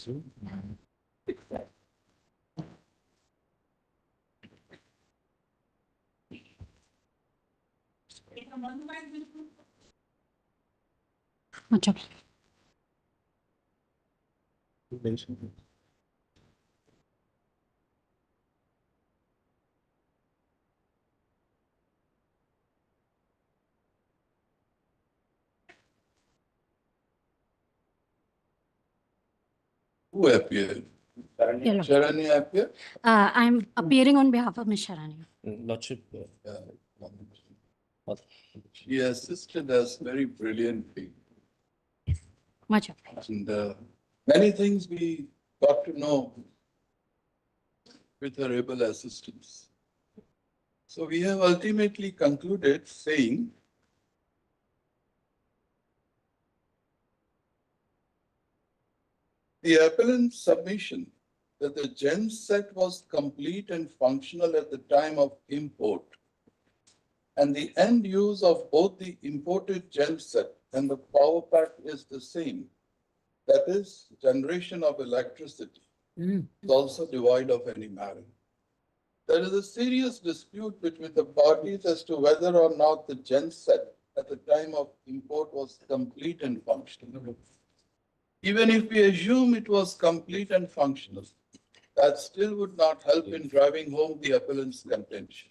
अच्छा Who appeared? Hello. Sharani appeared? I'm appearing on behalf of Ms. Sharani. Lordship. She assisted us very brilliantly. Much And many things we got to know with her able assistance. So we have ultimately concluded saying the appellant's submission that the gen set was complete and functional at the time of import, and the end use of both the imported gen set and the power pack is the same. That is, generation of electricity is also devoid of any merit. There is a serious dispute between the parties as to whether or not the gen set at the time of import was complete and functional. Even if we assume it was complete and functional, that still would not help in driving home the appellant's contention.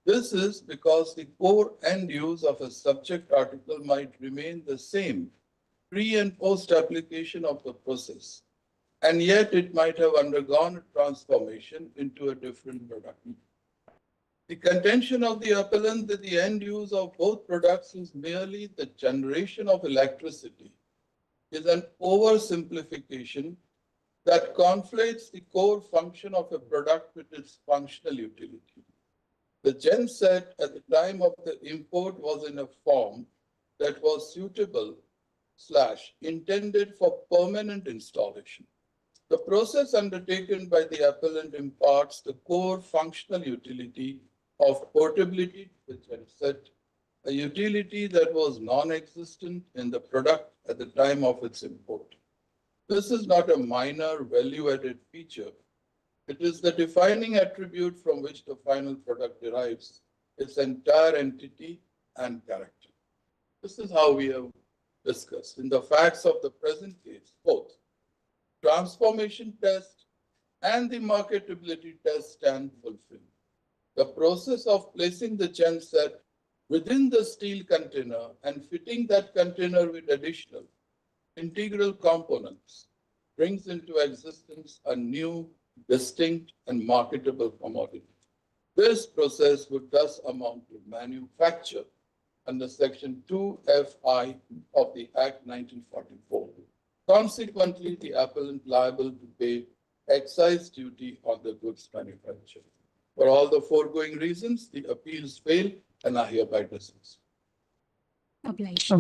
This is because the core end use of a subject article might remain the same pre and post application of the process, and yet it might have undergone a transformation into a different product. The contention of the appellant that the end use of both products is merely the generation of electricity is an oversimplification that conflates the core function of a product with its functional utility. The gen set at the time of the import was in a form that was suitable / intended for permanent installation. The process undertaken by the appellant imparts the core functional utility of portability to the gen set, a utility that was non-existent in the product at the time of its import. This is not a minor value-added feature. It is the defining attribute from which the final product derives its entire entity and character. This is how we have discussed. In the facts of the present case, both transformation test and the marketability test stand fulfilled. The process of placing the gen set within the steel container and fitting that container with additional integral components brings into existence a new, distinct, and marketable commodity. This process would thus amount to manufacture under Section 2FI of the Act 1944. Consequently, the appellant liable to pay excise duty on the goods manufactured. For all the foregoing reasons, the appeals fail and are hereby dismissed. Obliged.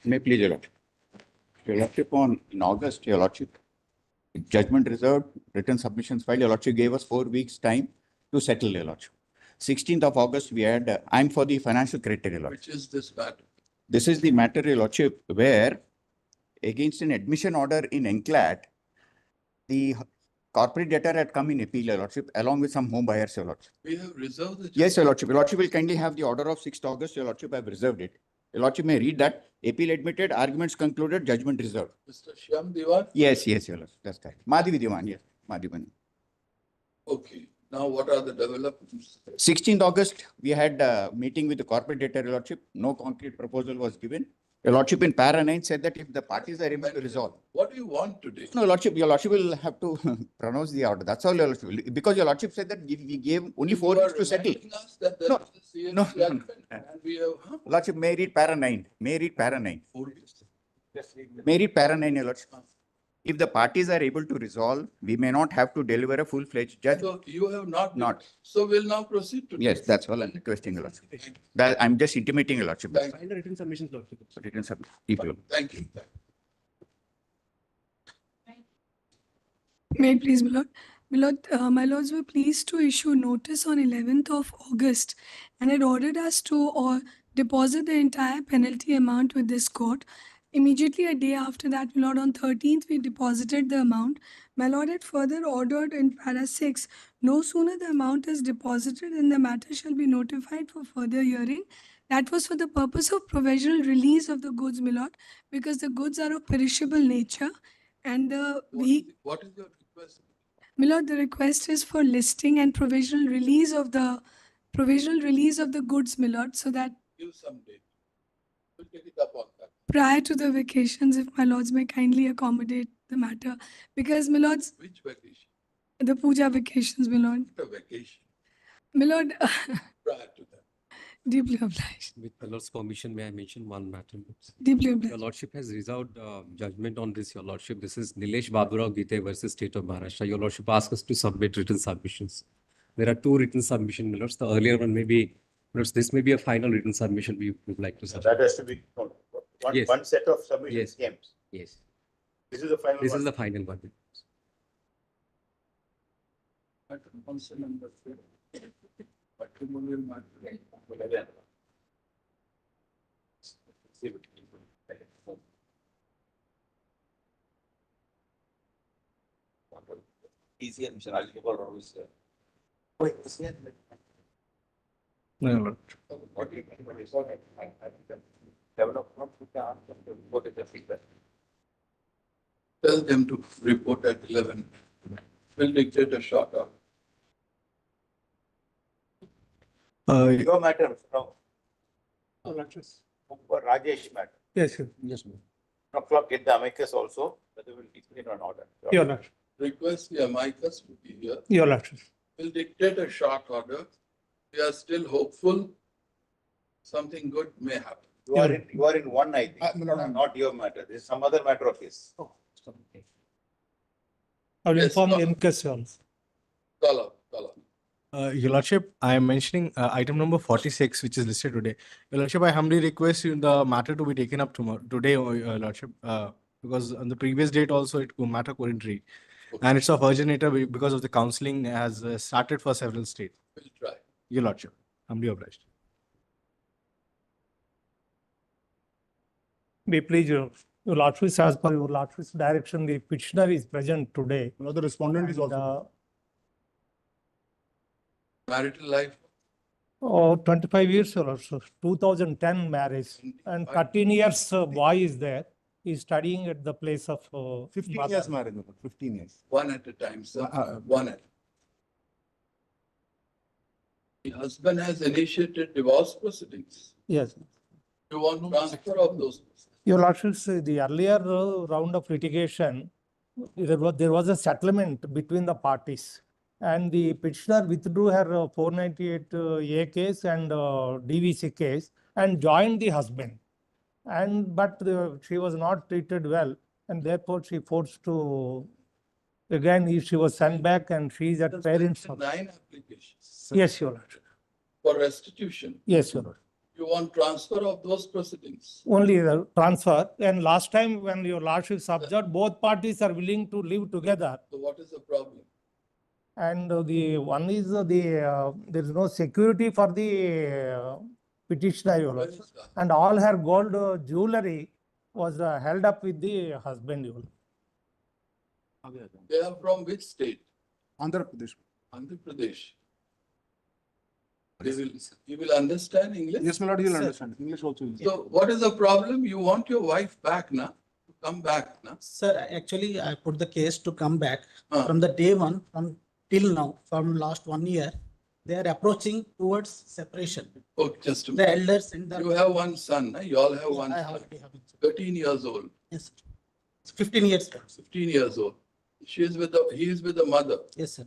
May please, Your Lordship. Your Lordship, in August, Your Lordship, judgment reserved, written submissions filed, Your Lordship gave us 4 weeks time to settle, Your Lordship. 16th of August, we had, I'm for the financial criteria, Your Lordship. Which is this matter? This is the matter, Your Lordship, where against an admission order in NCLAT, the corporate debtor had come in appeal, Your Lordship, along with some home buyers, Your Lordship. We have reserved the Yes, Your Lordship. Your Lordship will kindly have the order of 6th August. Your Lordship, I have reserved it. Your Lordship may read that. Appeal admitted, arguments concluded, judgment reserved. Mr. Shyam Diwan? Yes, Your Lordship. That's correct. Madhavi Diwan, yes. Madhavi. Okay. Now, what are the developments? 16th August, we had a meeting with the corporate debtor, Your Lordship. No concrete proposal was given. Your Lordship in para 9 said that if the parties are able to resolve. What do you want today? No, Lordship, Your Lordship will have to pronounce the order. That's all, Your Lordship. Because Your Lordship said that we gave only 4 weeks to settle. No, No. And we have, Lordship, may read para 9. May read para 9. 4 weeks. May read para 9, Your Lordship. If the parties are able to resolve, we may not have to deliver a full-fledged judgment. So you have not. Not. So we'll now proceed to. Yes, that's all I'm requesting, Your Lordship. That I'm just intimating, Your Lordship. Thank Find the written submissions, Lordship. Written submission. People. Thank you. May it please, my lord. My lords were pleased to issue notice on 11th of August and had ordered us to deposit the entire penalty amount with this court. Immediately a day after that, my lord, on 13th, we deposited the amount. My lord had further ordered in para 6, no sooner the amount is deposited and the matter shall be notified for further hearing. That was for the purpose of provisional release of the goods, my lord, because the goods are of perishable nature and What is your request? my lord, the request is for listing and provisional release of the goods, my lord, so that Give some date. We'll take it up on that. prior to the vacations, if my lords may kindly accommodate the matter, because my lords, Which vacation? the puja vacations, my lord, The vacation my lord, prior to that. deeply obliged, With the Lord's permission, may I mention one matter? deeply Your obliged. Lordship has reserved judgment on this, Your Lordship. This is Nilesh Baburao Gite versus State of Maharashtra. Your Lordship asked us to submit written submissions. There are two written submissions, my lords. The earlier one may be, lords, this may be a final written submission we would like to So submit. that has to be, no, Yes. one set of submissions Yes. came. Yes, This is the final this one. is the final one. Council number 3. Matrimonial matter. Easier, Mr. Algebra always. Tell them to report at 11. We'll dictate a short hour. Your matter, no. Rajesh matter. Yes, sir. Yes, ma'am. O'clock, get the amicus also, whether we'll explain or not. Your Lordship. Request the amicus to be here. Your Lordship. We'll dictate a short order. We are still hopeful something good may happen. You are in one, I think. Not your matter. This is some other matter of his. I will Yes, inform no. the MCAS also. Call up, call up. Your Lordship, I am mentioning item number 46, which is listed today. Your Lordship, I humbly request you the matter to be taken up today, Your Lordship, because on the previous date also matter couldn't read. Okay. And it's of urgent nature because of the counseling has started for several states. We'll try. Your Lordship, humbly obliged. Be pleased, Your Lordship, as per Your Lordship's direction, the petitioner is present today. The respondent is And, also. Marital life, 25 years, Your Lordship, 2010 marriage, and 13 years boy is there. He's studying at the place of 15 mother. years marriage, 15 years. one at a time, sir. Uh, One at. The husband has initiated divorce proceedings. Yes. You want transfer of those proceedings? Your Lordship, the earlier round of litigation, there was a settlement between the parties. And the petitioner withdrew her 498A case and DVC case and joined the husband. But she was not treated well, and therefore she forced to, again, she was sent back and she is at parents' house. 9 applications Yes, Your Lordship. for restitution. Yes, Your Lordship. You want transfer of those proceedings? Only the transfer. And last time when Your Lordship observed, both parties are willing to live together. So what is the problem? And the one is there is no security for the petitioner, Your Where Lordship. is that? And all her gold jewelry was held up with the husband, Your Lordship. They are from which state? Andhra Pradesh. Andhra Pradesh. You will understand English? Yes, my lord, you'll Sir. understand. English also. is- So what is the problem? You want your wife back now? Come back now? Sir, actually, I put the case to come back Huh. from the day one, from till now, from last 1 year. They are approaching towards separation. Oh, just a The minute. elders and the. You have one son, huh? You all have one I son. already have it. 13 years old, Yes, sir. It's 15 years. 15 years old. He is with the mother. Yes, sir.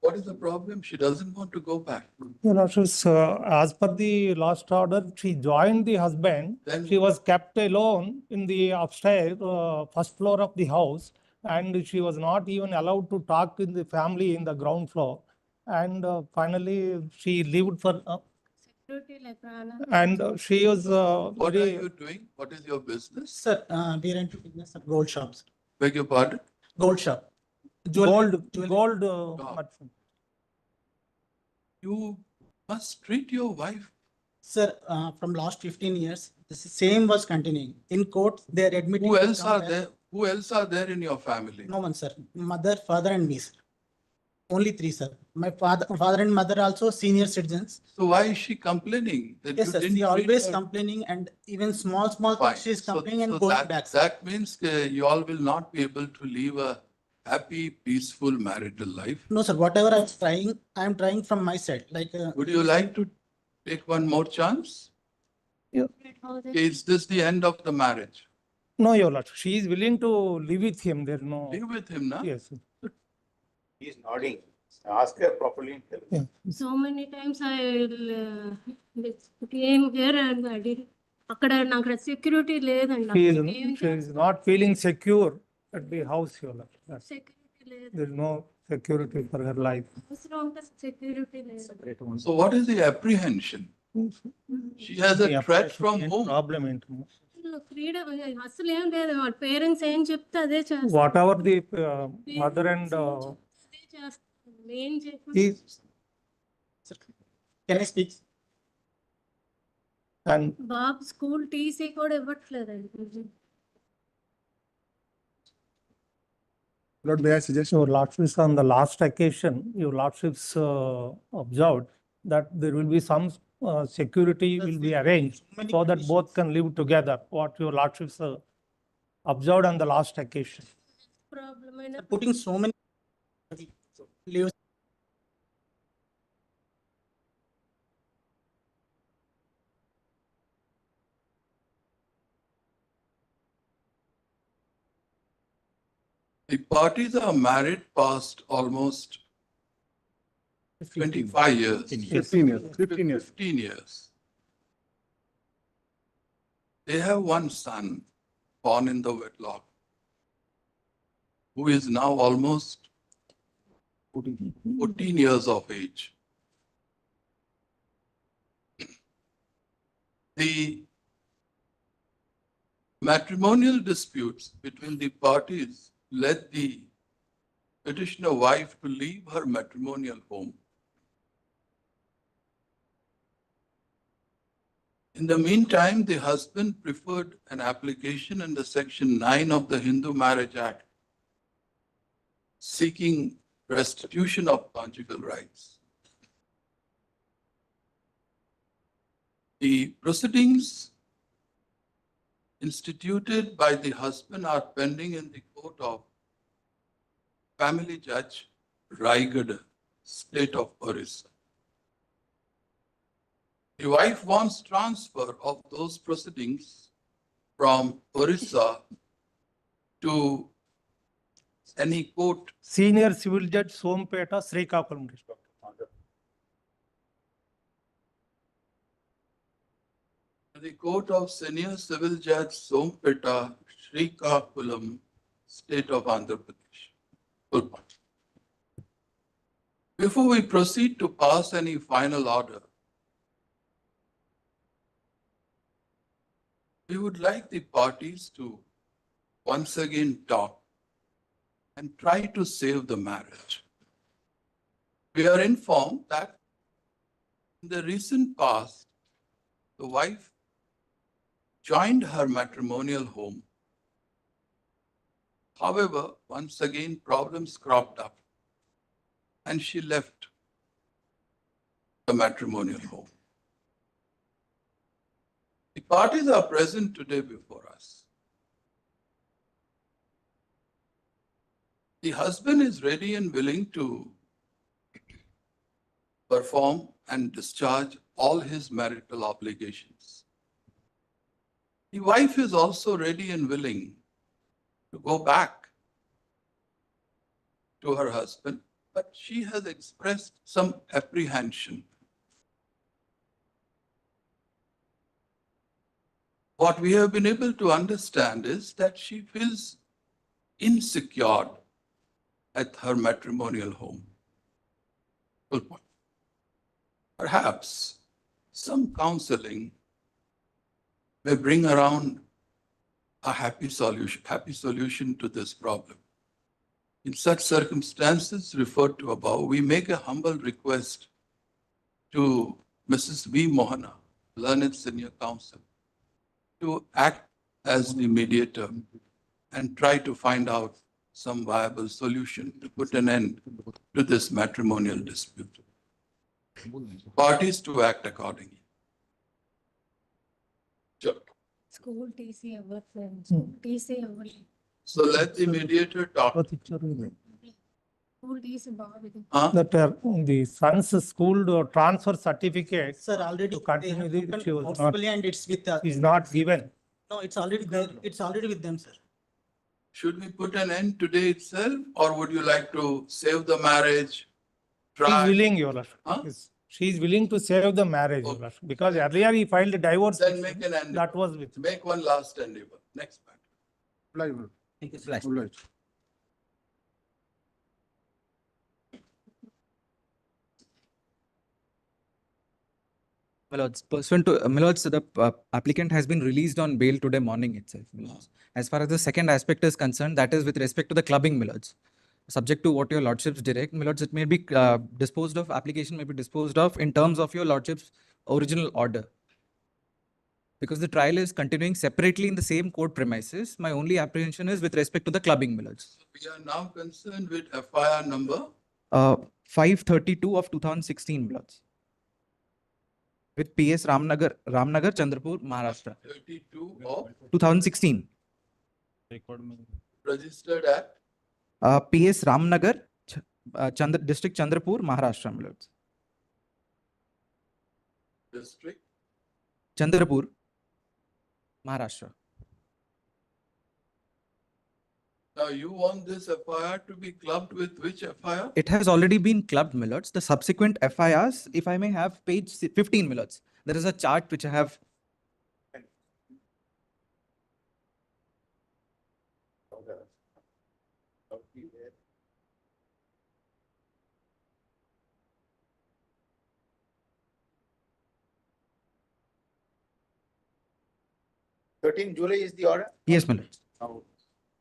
What is the problem? She doesn't want to go back. Your Lordship, as per the last order, she joined the husband. Then- She was kept alone in the upstairs, first floor of the house. And she was not even allowed to talk in the family in the ground floor. And finally, she lived for, and she was What are very, you doing? What is your business? Sir, we rent business of gold shops. Beg your pardon? Gold shop. Jewelry- Gold, jewelry- gold, Ah. You must treat your wife. Sir, from last 15 years, the same was continuing. In court, they are admitting. Who to else come are back. there? Who else are there in your family? No one, sir. Mother, father, and me, sir. Only three, sir. My father and mother also senior citizens. So why is she complaining that Yes, you sir. didn't She treat always her complaining, and even small fine? things she's So- complaining and so going that- back, sir. That means you all will not be able to live a happy, peaceful marital life. No, sir. Whatever I am trying from my side. Like. Would you like to take one more chance? Is this the end of the marriage? No, Your Lordship, she is willing to live with him, there no. Live with him, na? Yes. He is nodding. Ask her properly. So many times I came here and I did. అక్కడ నాకు security లేదండి She is not feeling secure at the house, Your Lordship. Security లేదు There is no security for her life. అవసరం ఉంటే security లేదు So what is the apprehension? She has a threat from whom? Problem ఏంటమ్మా? Freedom అసలు ఏం లేదు వాళ్ళ parents ఏం చెప్తే అదే చేస్తారు Whatever the mother and అదే చేస్తారు ఏం చెప్పి he Can I speak? and Babu school TC కూడా ఇవ్వట్లేదండి Lord, may I suggest? Your Lordships, on the last occasion, Your Lordships observed that there will be some security will be arranged Many so that both conditions. can live together. What Your Lordships observed on the last occasion. Problem అయిన Putting so many leaves. The parties are married past almost 25 years. 15 years, 15 years. 15 years. They have one son born in the wedlock, who is now almost 14 years of age. The matrimonial disputes between the parties led the petitioner wife to leave her matrimonial home. In the meantime, the husband preferred an application under Section 9 of the Hindu Marriage Act, seeking restitution of conjugal rights. The proceedings instituted by the husband are pending in the court of Family Judge Raigad, State of Orissa. The wife wants transfer of those proceedings from Orissa to any court. Senior Civil Judge Sompeta, Srikakulam District. The court of Senior Civil Judge Sompeta, Srikakulam, State of Andhra Pradesh. Good point. Before we proceed to pass any final order, we would like the parties to once again talk and try to save the marriage. We are informed that in the recent past, the wife joined her matrimonial home. However, once again, problems cropped up and she left the matrimonial home. The parties are present today before us. The husband is ready and willing to perform and discharge all his marital obligations. The wife is also ready and willing to go back to her husband, but she has expressed some apprehension. What we have been able to understand is that she feels insecure at her matrimonial home. Good point. Perhaps some counseling may bring around a happy solution to this problem. In such circumstances referred to above, we make a humble request to Mrs. V. Mohana, learned senior counsel, to act as the mediator and try to find out some viable solution to put an end to this matrimonial dispute. Parties to act accordingly. Sure. School TC ever school TC ever So let the mediator talk. school TC baga with Huh? That the son's school transfer certificate Sir, already to continue they have the- given she was not- forcibly and it's with, is not given. no, it's already there. It's already with them, sir. Should we put an end today itself, or would you like to save the marriage? She is Try, willing, Your Worship. Huh? She is willing to save the marriage, Your Okay. Worship, because earlier he filed a divorce. then make an end. That was with. Make one last endeavor. Next matter. Live. Thank you, Live. My lords, pursuant to, my lords, the applicant has been released on bail today morning itself, my lords. As far as the second aspect is concerned, that is with respect to the clubbing, my lords. Subject to what your lordships direct, my lords, it may be disposed of, application may be disposed of in terms of your lordship's original order. Because the trial is continuing separately in the same court premises, my only apprehension is with respect to the clubbing, my lords. We are now concerned with FIR number 532 of 2016, my lords. With PS Ramnagar, Chandrapur, Maharashtra, 32 of 2016. registered at PS Ramnagar, District Chandrapur, Maharashtra, my lords. district. Chandrapur, Maharashtra. Now you want this FIR to be clubbed with which FIR? It has already been clubbed, my lords. The subsequent FIRs, if I may have page 15, my lords. There is a chart which I have. July is the order. Yes, my lords. Now,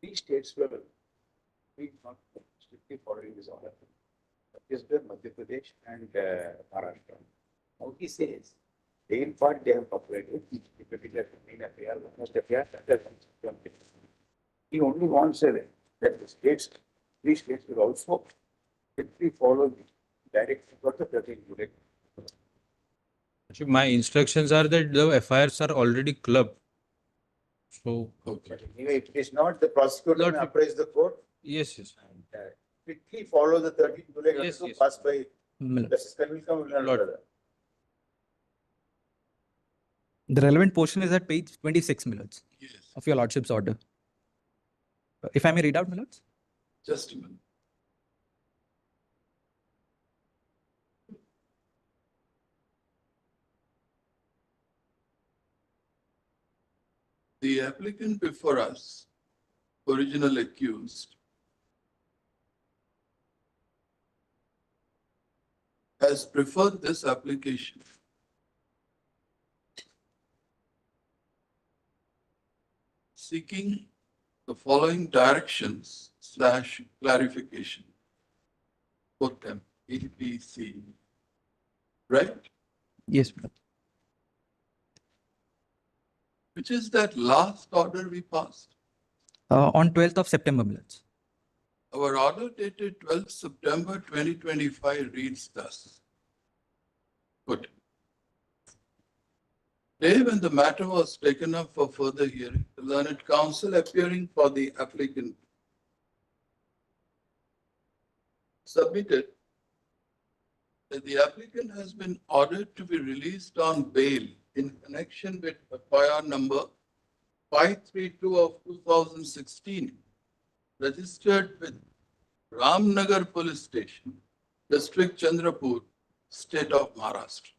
three states were not strictly following this order. Chhattisgarh, Madhya Pradesh, and Maharashtra. Now he says, they in part they have cooperated. The particular main affair, most affair, he only wants that the states, three states will also strictly follow the direction of the 13th July. My instructions are that the FIRs are already clubbed. So, Okay. Anyway, if it is not, the prosecutor Not- may apprise the court yes, yes. and strictly follow the 13th July. Yes, to yes. pass by. My lords. Justice Kanvilkar will not Lord. order. The relevant portion is at page 26, my lords, Yes, of your lordship's order. If I may read out, my lords. just a minute. The applicant before us, original accused, has preferred this application seeking the following directions / clarification. Put them, EPC. Right? Yes, my lord. Which is that last order we passed. On 12th of September, my lords. Our order dated 12th September 2025 reads thus. Good. Day when the matter was taken up for further hearing, the learned counsel appearing for the applicant submitted that the applicant has been ordered to be released on bail in connection with FIR number 532 of 2016, registered with Ramnagar Police Station, District Chandrapur, State of Maharashtra.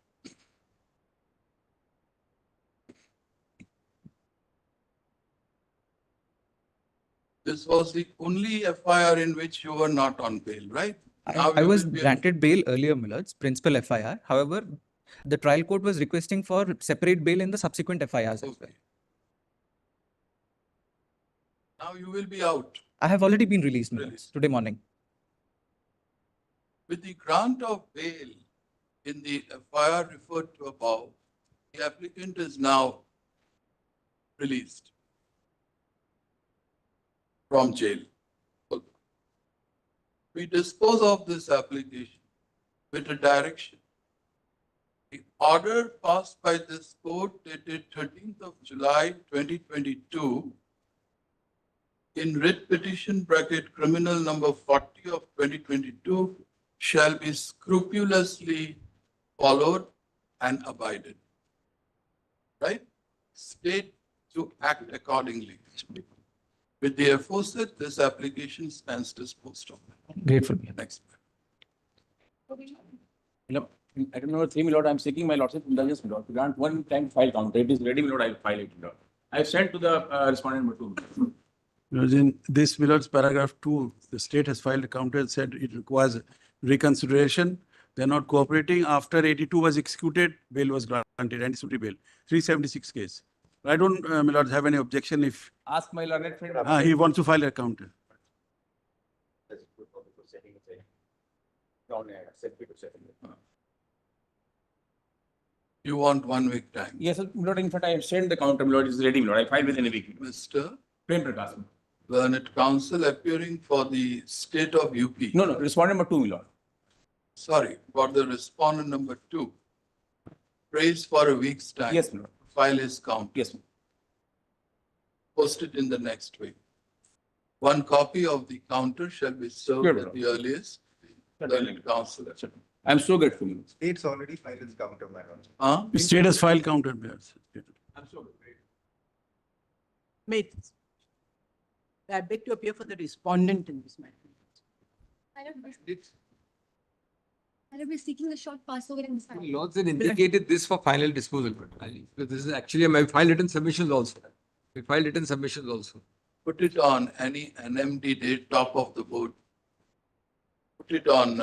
This was the only FIR in which you were not on bail, right? Now I you was will be- granted bail earlier, my lords, principal FIR. However, the trial court was requesting for separate bail in the subsequent FIRs as well. Okay. Now you will be out. I have already been released, my lords, Released. today morning. With the grant of bail in the FIR referred to above, the applicant is now released from jail. We dispose of this application with a direction. The order passed by this court dated 13th of July 2022 in writ petition bracket criminal number 40 of 2022 shall be scrupulously followed and abided. Right? State to act accordingly. With the aforesaid, this application stands disposed of. Grateful. Next. Item number 3, my lord, I am seeking my lordship indulgence, my lord, to grant one time file counter. It is ready, my lord, I will file it, my lord. I have sent to the respondent number 2. Because in this Millard's paragraph 2, the state has filed a counter and said it requires reconsideration. They are not cooperating. After 82 was executed, bail was granted, anticipatory bail, 376 case. I don't, Millard, have any objection if Ask my learned friend. he wants to file a counter. You want 1 week time. Yes, sir, my lord, in fact, I have sent the counter, my lord, it is ready, my lord, I file within a week. Mr. Prem Prakash. Learned counsel appearing for the state of UP. No, respondent number 2, my lord. Sorry, for the respondent number 2. Prays for a week's time. Yes, my lord. File is counted. Yes, ma'am. Posted in the next week. One copy of the counter shall be served Sure, at the earliest. Learned counsel. I am so grateful. State's already filed its counter, my lord. Huh? State has filed counter. I'm so grateful. Mate, I beg to appear for the respondent in this matter. I will be seeking a short passover in this matter. Lords had indicated this for final disposal, but this is actually my file written submissions also. We filed written submissions also. Put it on any NMD date, top of the board. Put it on,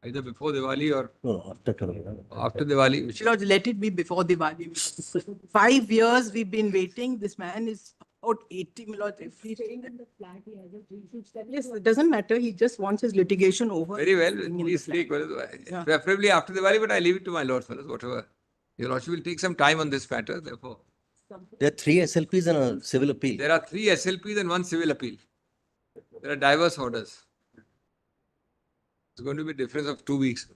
Either before Diwali or No, after Diwali. which- Lord, let it be before Diwali. 5 years we've been waiting. This man is about 80, my lord. If he- Yes, it doesn't matter. He just wants his litigation over. Very well, Bring in please the take, flat. preferably after Diwali, but I leave it to my lord, fellows, whatever. Your lordship will take some time on this matter, therefore. There are 3 SLPs and a civil appeal. There are 3 SLPs and 1 civil appeal. There are diverse orders. It's going to be a difference of 2 weeks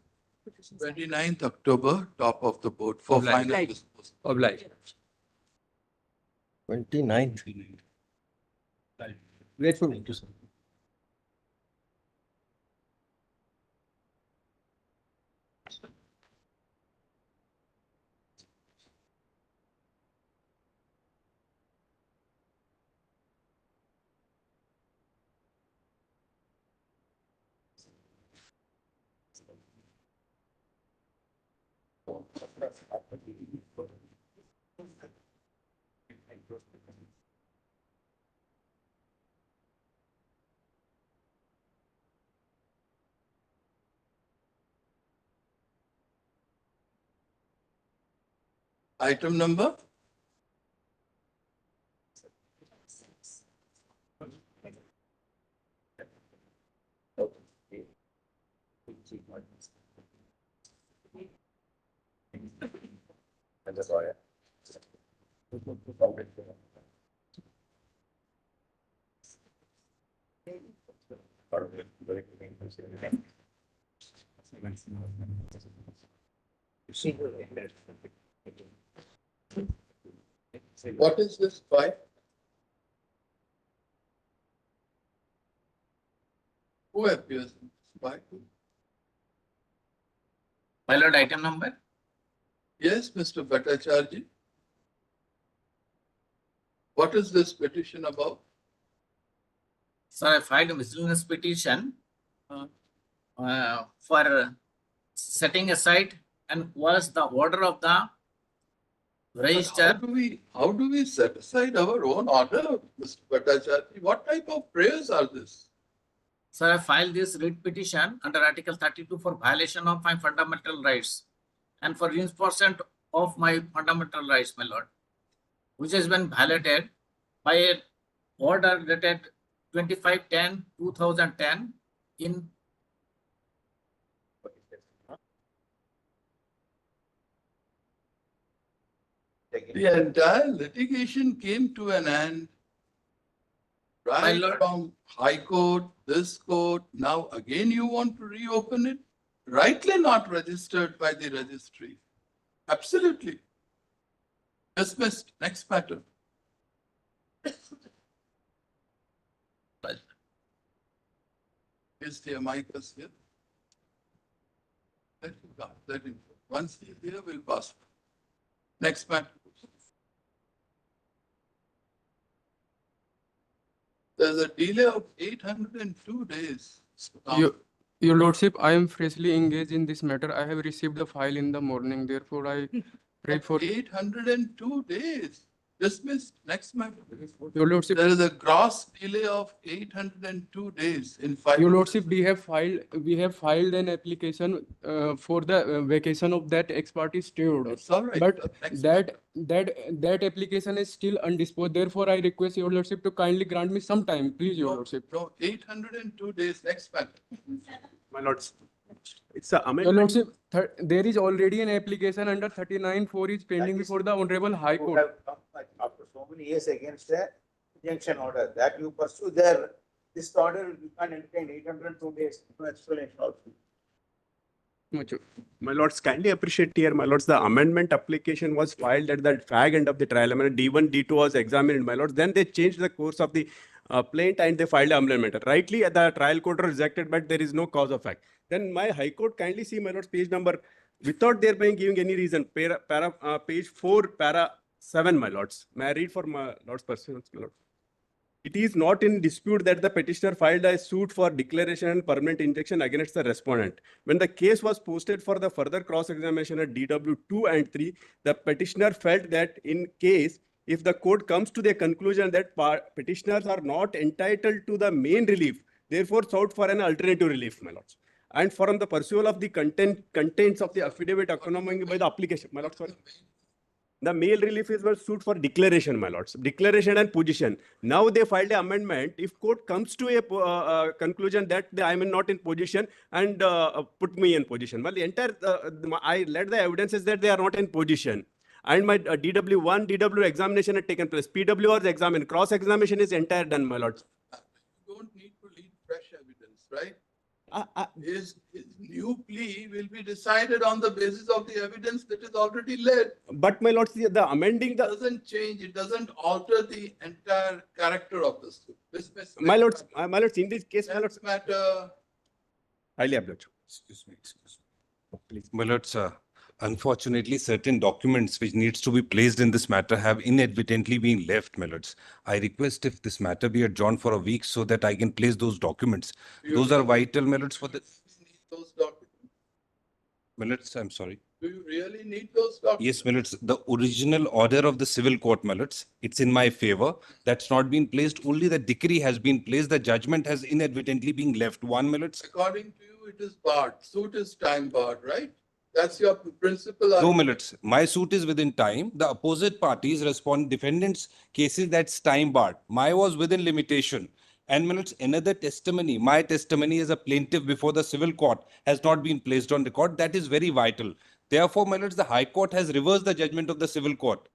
29th October, top of the board for Of final life. disposal. of life. 29th. Grateful. Thank you, sir. Item number? What is this by? Who appears in this by? My lord, item number? Yes, Mr. Bhattacharya. What is this petition about? Sir, I filed a miscellaneous petition for setting aside and was the order of the How register. how do we set aside our own order, Mr. Bhattacharya? What type of prayers are this? Sir, I filed this writ petition under Article 32 for violation of my fundamental rights and for enforcement of my fundamental rights, my lord. which has been violated by a order dated 25/10/2010 in The entire litigation came to an end. Right lord. from High Court, this court, now again you want to reopen it? Rightly not registered by the registry. Absolutely. Dismissed. Next matter. Is the amicus here? Let him come, let him go. Once he is here, we'll pass. Next matter. There's a delay of 802 days. Your Lordship, I am freshly engaged in this matter. I have received the file in the morning. Therefore, I pray for 802 days. Dismissed. Next matter. Your Lordship. There is a gross delay of 802 days in five. Your Lordship, we have filed an application for the vacation of that ex parte stay order. It's all right. But Next that application is still undisposed. Therefore, I request Your Lordship to kindly grant me some time, please, Your Lordship. No, 802 days. Next matter. My lords, it's a Your amendment. Lordship, there is already an application under 39(4) is pending before the Honorable High Court. After so many years against the injunction order that you pursue there, this order you can entertain 802 days, no explanation also. My lords, kindly appreciate here, my lords, the amendment application was filed at the fag end of the trial. I mean, D1, D2 was examined, my lords. Then they changed the course of the plaint and they filed amendment. Rightly, the trial court rejected, but there is no cause of fact. Then my High Court kindly see, my lords, page number, without their being giving any reason, page 4, para 7, my lords. May I read for my lords' pursuance, my lord? It is not in dispute that the petitioner filed a suit for declaration and permanent injunction against the respondent. When the case was posted for the further cross-examination at DW 2 and 3, the petitioner felt that in case if the court comes to the conclusion that petitioners are not entitled to the main relief, therefore sought for an alternative relief, my lords. And from the pursuit of the contents of the affidavit accompanying by the application, my lords, sorry. The main relief is was suit for declaration, my lords. Declaration and position. Now they filed an amendment. If court comes to a conclusion that I am not in position and put me in position. Well, the entire I led the evidences that they are not in position. And my DW1, DW examination had taken place. PW was examined. Cross examination is entire done, my lords. You don't need to lead fresh evidence, right? His new plea will be decided on the basis of the evidence that is already led. But my lords, the amending It doesn't change, it doesn't alter the entire character of the suit. my lords, in this case, my lords, Matter. highly obliged. Excuse me. Please. My lords, unfortunately, certain documents which needs to be placed in this matter have inadvertently been left, my lords. I request if this matter be adjourned for a week so that I can place those documents. Those are vital, my lords, for the... Those documents. My lords, I'm sorry. Do you really need those documents? Yes, my lords, the original order of the civil court, my lords, it's in my favor. That's not been placed. Only the decree has been placed. The judgment has inadvertently been left. One, my lords. According to you, it is barred. Suit is time barred, right? That's your principal No, argument. my lords. My suit is within time. The opposite parties respond defendants' cases that's time barred. My was within limitation. And my lords, another testimony, my testimony as a plaintiff before the civil court has not been placed on record. That is very vital. Therefore, my lords, the High Court has reversed the judgment of the civil court.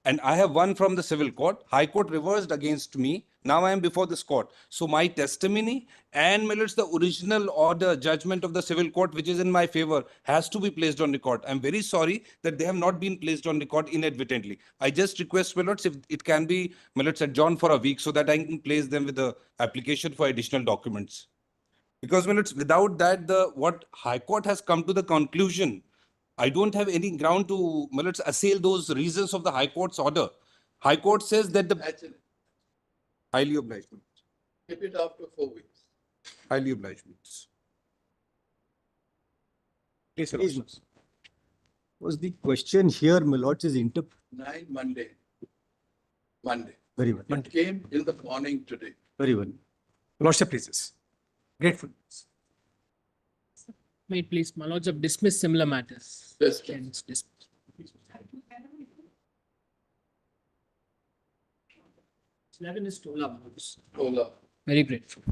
And I have won from the civil court. High Court reversed against me. Now I am before this court. So my testimony and, my lords, the original order judgment of the civil court, which is in my favor, has to be placed on record. I'm very sorry that they have not been placed on record inadvertently. I just request, my lords, if it can be, my lords, adjourned for a week so that I can place them with the application for additional documents. Because, my lords, without that, what High Court has come to the conclusion, I don't have any ground to, my lords, assail those reasons of the High Court's order. High Court says that the... Actually, Highly obliged. keep it after 4 weeks. Highly obliged. Please, your lords. Was the question here, my lords, is 9 Monday. Very well. It came in the morning today. Very well. Lordship, please. Grateful. May it please, my lords, have dismissed similar matters. Yes, Hence dismissed. 11 is Tola. Tola. Very grateful.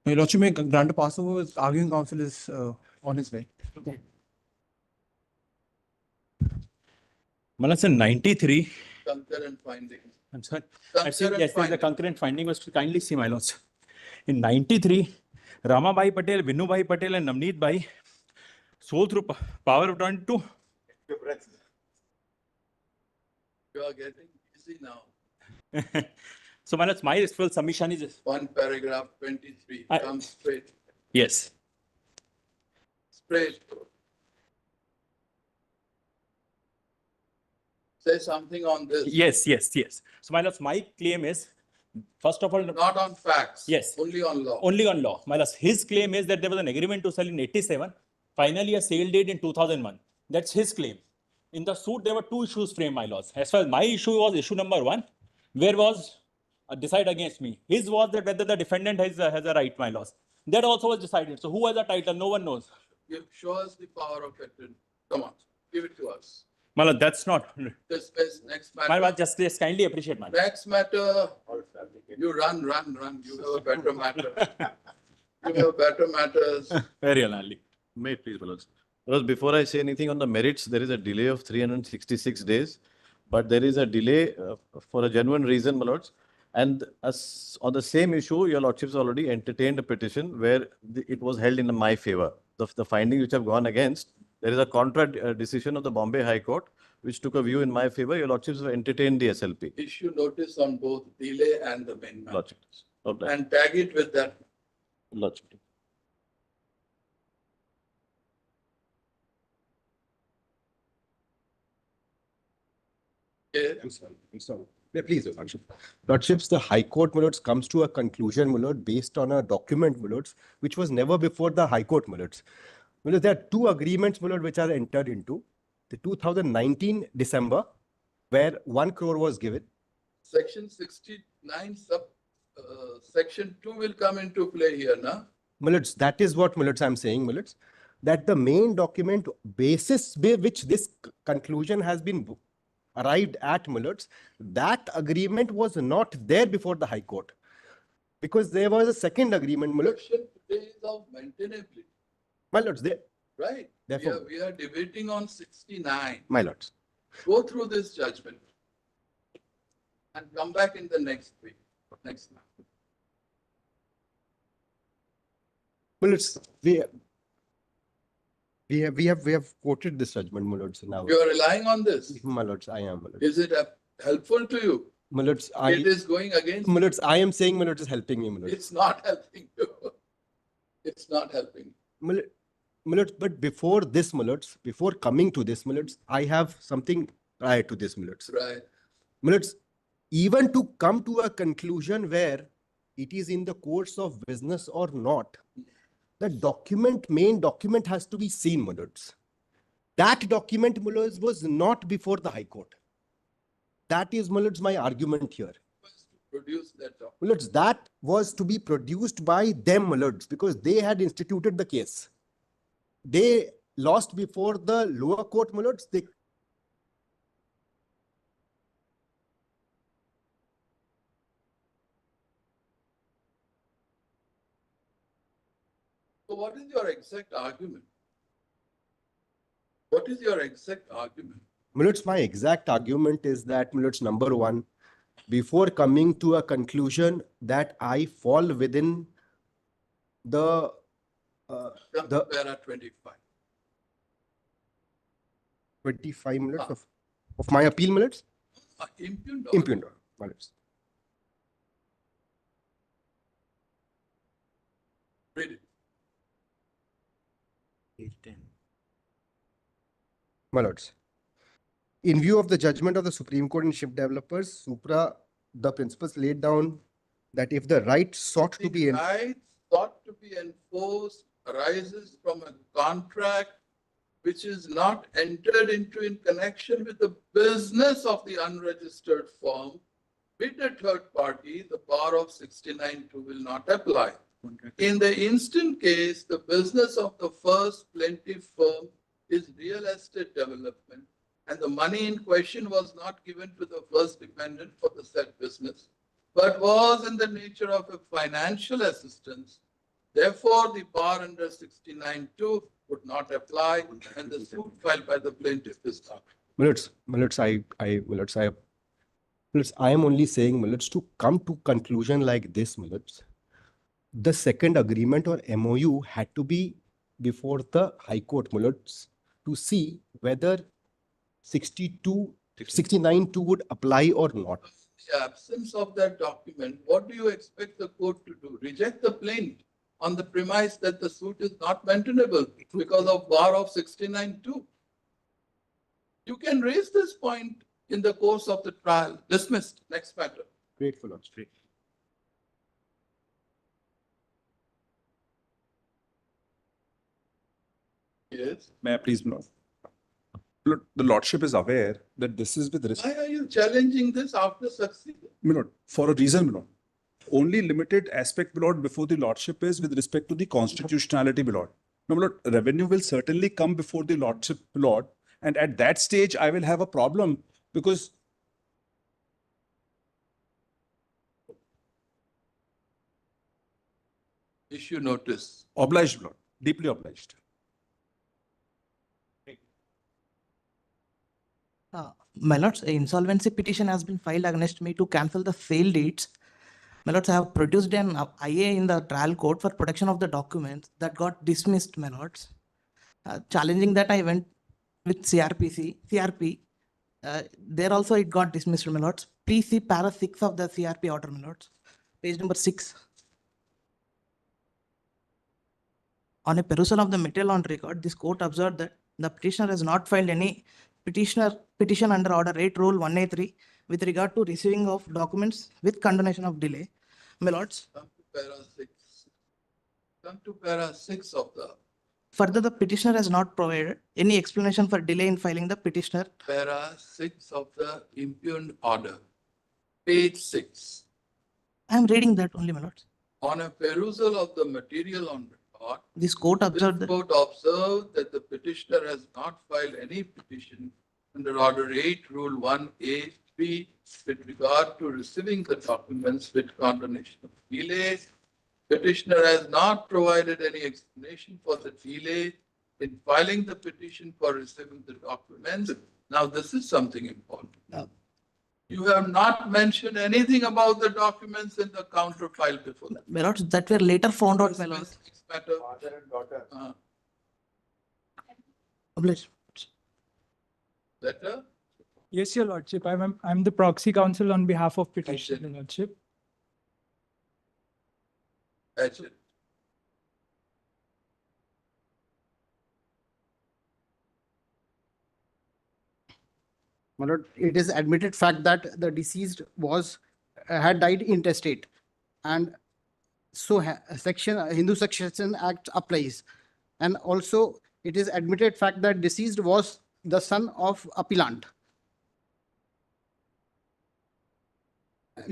Your Lordship, may grant a passover with arguing counsel is on his way. Malas in 93, Concurrent finding. I'm sorry. I've seen, Concurrent yes, there's a finding. concurrent finding was to kindly see my lords. In 93, Ramabai Patel, Vinubhai Patel and Navneet Bhai sold through power of attorney to You are getting easy now. so my lords, my full submission is One paragraph 23, come straight, yes. straight. Say something on this. Yes. So my lords, my claim is, first of all, Not on facts. yes, Only on law. only on law. My lords, his claim is that there was an agreement to sell in 87, finally a sale date in 2001. That's his claim. In the suit, there were two issues framed, my lords. As far as my issue was issue number 1, where was decide against me. His was that whether the defendant has a right, my lords. That also was decided. So who has a title? No one knows. Show us the power of attorney. Come on, give it to us. My lord, that's not. This next My matter. lord, just kindly appreciate, my lord. Next matter, you run. You have a better matter. You have better matters. Very unlikely. May it please, my lords. Because before I say anything on the merits, there is a delay of 366 days, but there is a delay for a genuine reason, my lords. And as on the same issue, your lordships already entertained a petition where it was held in my favor. The findings which have gone against, there is a contra decision of the Bombay High Court, which took a view in my favor. Your lordships have entertained the SLP. Issue notice on both delay and the main matter. Lordships. And tag it with that. Lordship. Yeah. I'm sorry. Yeah, please, Your Lordship. Lordships, the High Court, my lords, comes to a conclusion, my lord, based on a document, my lords, which was never before the High Court, my lords. My lords, there are two agreements, my lord, which are entered into. The 2019 December, where 1 crore was given. Section 69 section 2 will come into play here, na? My lords, that is what, my lords, I'm saying, my lords, that the main document basis by which this conclusion has been arrived at, my lords, that agreement was not there before the High Court. Because there was a second agreement, my lords. Section today is of maintainability. My lords, they, Right. therefore, We are debating on 69. my lords. Go through this judgment and come back in the next week, next month. Well, it's we have quoted this judgment, my lords. Now, You are relying on this. my lords, I am, my lords. Is it helpful to you? My lords, It is going against. my lords, I am saying, my lords, is helping me, my lords. It's not helping you. It's not helping. My lords, but before this, my lords, before coming to this, my lords, I have something prior to this, my lords. Right. My lords, even to come to a conclusion where it is in the course of business or not, the main document has to be seen, my lords. That document, my lords, was not before the High Court. That is, my lords, my argument here. Produce that document. My lords, that was to be produced by them, my lords, because they had instituted the case. They lost before the lower court, my lords. So what is your exact argument? What is your exact argument? My lords, my exact argument is that, my lords, number one, before coming to a conclusion that I fall within the Para 25. 25 minutes of my appeal, my lords? Impugned. Impugned, my lords. Read it. My lords, in view of the judgment of the Supreme Court in ship developers, the principles laid down that if the right sought to be Right sought to be enforced arises from a contract which is not entered into in connection with the business of the unregistered firm with a third party, the power of 69(2) will not apply. In the instant case, the business of the first plaintiff firm is real estate development, and the money in question was not given to the first defendant for the said business, but was in the nature of a financial assistance. Therefore, the bar under 69(2) would not apply, and the suit filed by the plaintiff is not. I am only saying, Millets, to come to conclusion like this, Millets, the second agreement or MOU had to be before the High Court, Millets, to see whether 69(2) would apply or not. In the absence of that document, what do you expect the court to do? Reject the plaint on the premise that the suit is not maintainable because of bar of 69(2). You can raise this point in the course of the trial. Dismissed. Next matter. Grateful, Lord. Great. Yes. May I please, my Lord? Lord, the Lordship is aware that this is with respect. Why are you challenging this after succeeding? My Lord, for a reason, my Lord. Only limited aspect, my Lord, before the Lordship is with respect to the constitutionality, my Lord. No, my Lord, revenue will certainly come before the Lordship, my Lord. And at that stage, I will have a problem because Issue notice. obliged, my Lord, deeply obliged. My lords, an insolvency petition has been filed against me to cancel the sale deeds. My lords, I have produced an IA in the trial court for protection of the documents that got dismissed, my lords. Challenging that, I went with CRP. There also it got dismissed, my lords. Please see para 6 of the CRP order, my lords. Page number 6. On a perusal of the material on record, this court observed that the petitioner has not filed any petition under Order 8 Rule 1A3 with regard to receiving of documents with condonation of delay. My lords. Come to para 6. Come to para 6 of the. Further, the petitioner has not provided any explanation for delay in filing the petitioner. Para 6 of the impugned order. Page 6. I am reading that only, my lords. On a perusal of the material on record, this court observed that the petitioner has not filed any petition under Order 8, Rule 1A3 with regard to receiving the documents with condonation of delay. Petitioner has not provided any explanation for the delay in filing the petition for receiving the documents. Now, this is something important. You have not mentioned anything about the documents in the counter file before that. My lords, that were later found out, my lords. Father and daughter. Obliged. Letter? Yes, Your Lordship. I'm the proxy counsel on behalf of petitioner, Your Lordship. Agent. My lord, it is admitted fact that the deceased had died intestate, and so Hindu Succession Act applies. And also, it is admitted fact that deceased was the son of appellant,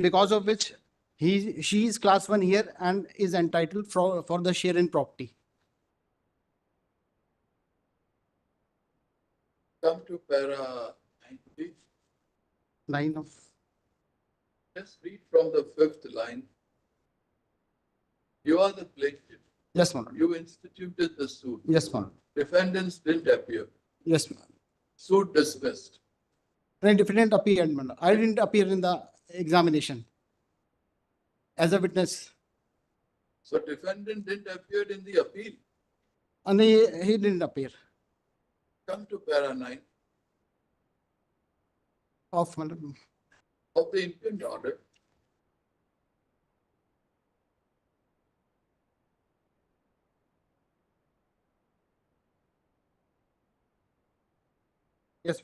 because of which she is class 1 here and is entitled for the share in property. Come to para 90. Line of. Just read from the 5th line. You are the plaintiff. Yes, ma'am. You instituted the suit. Yes, ma'am. Defendants didn't appear. Yes, ma'am. Suit dismissed. Defendant appeared, ma'am. I didn't appear in the examination as a witness. So defendant didn't appear in the appeal. And he didn't appear. Come to para 9 of the impugned order. Yes.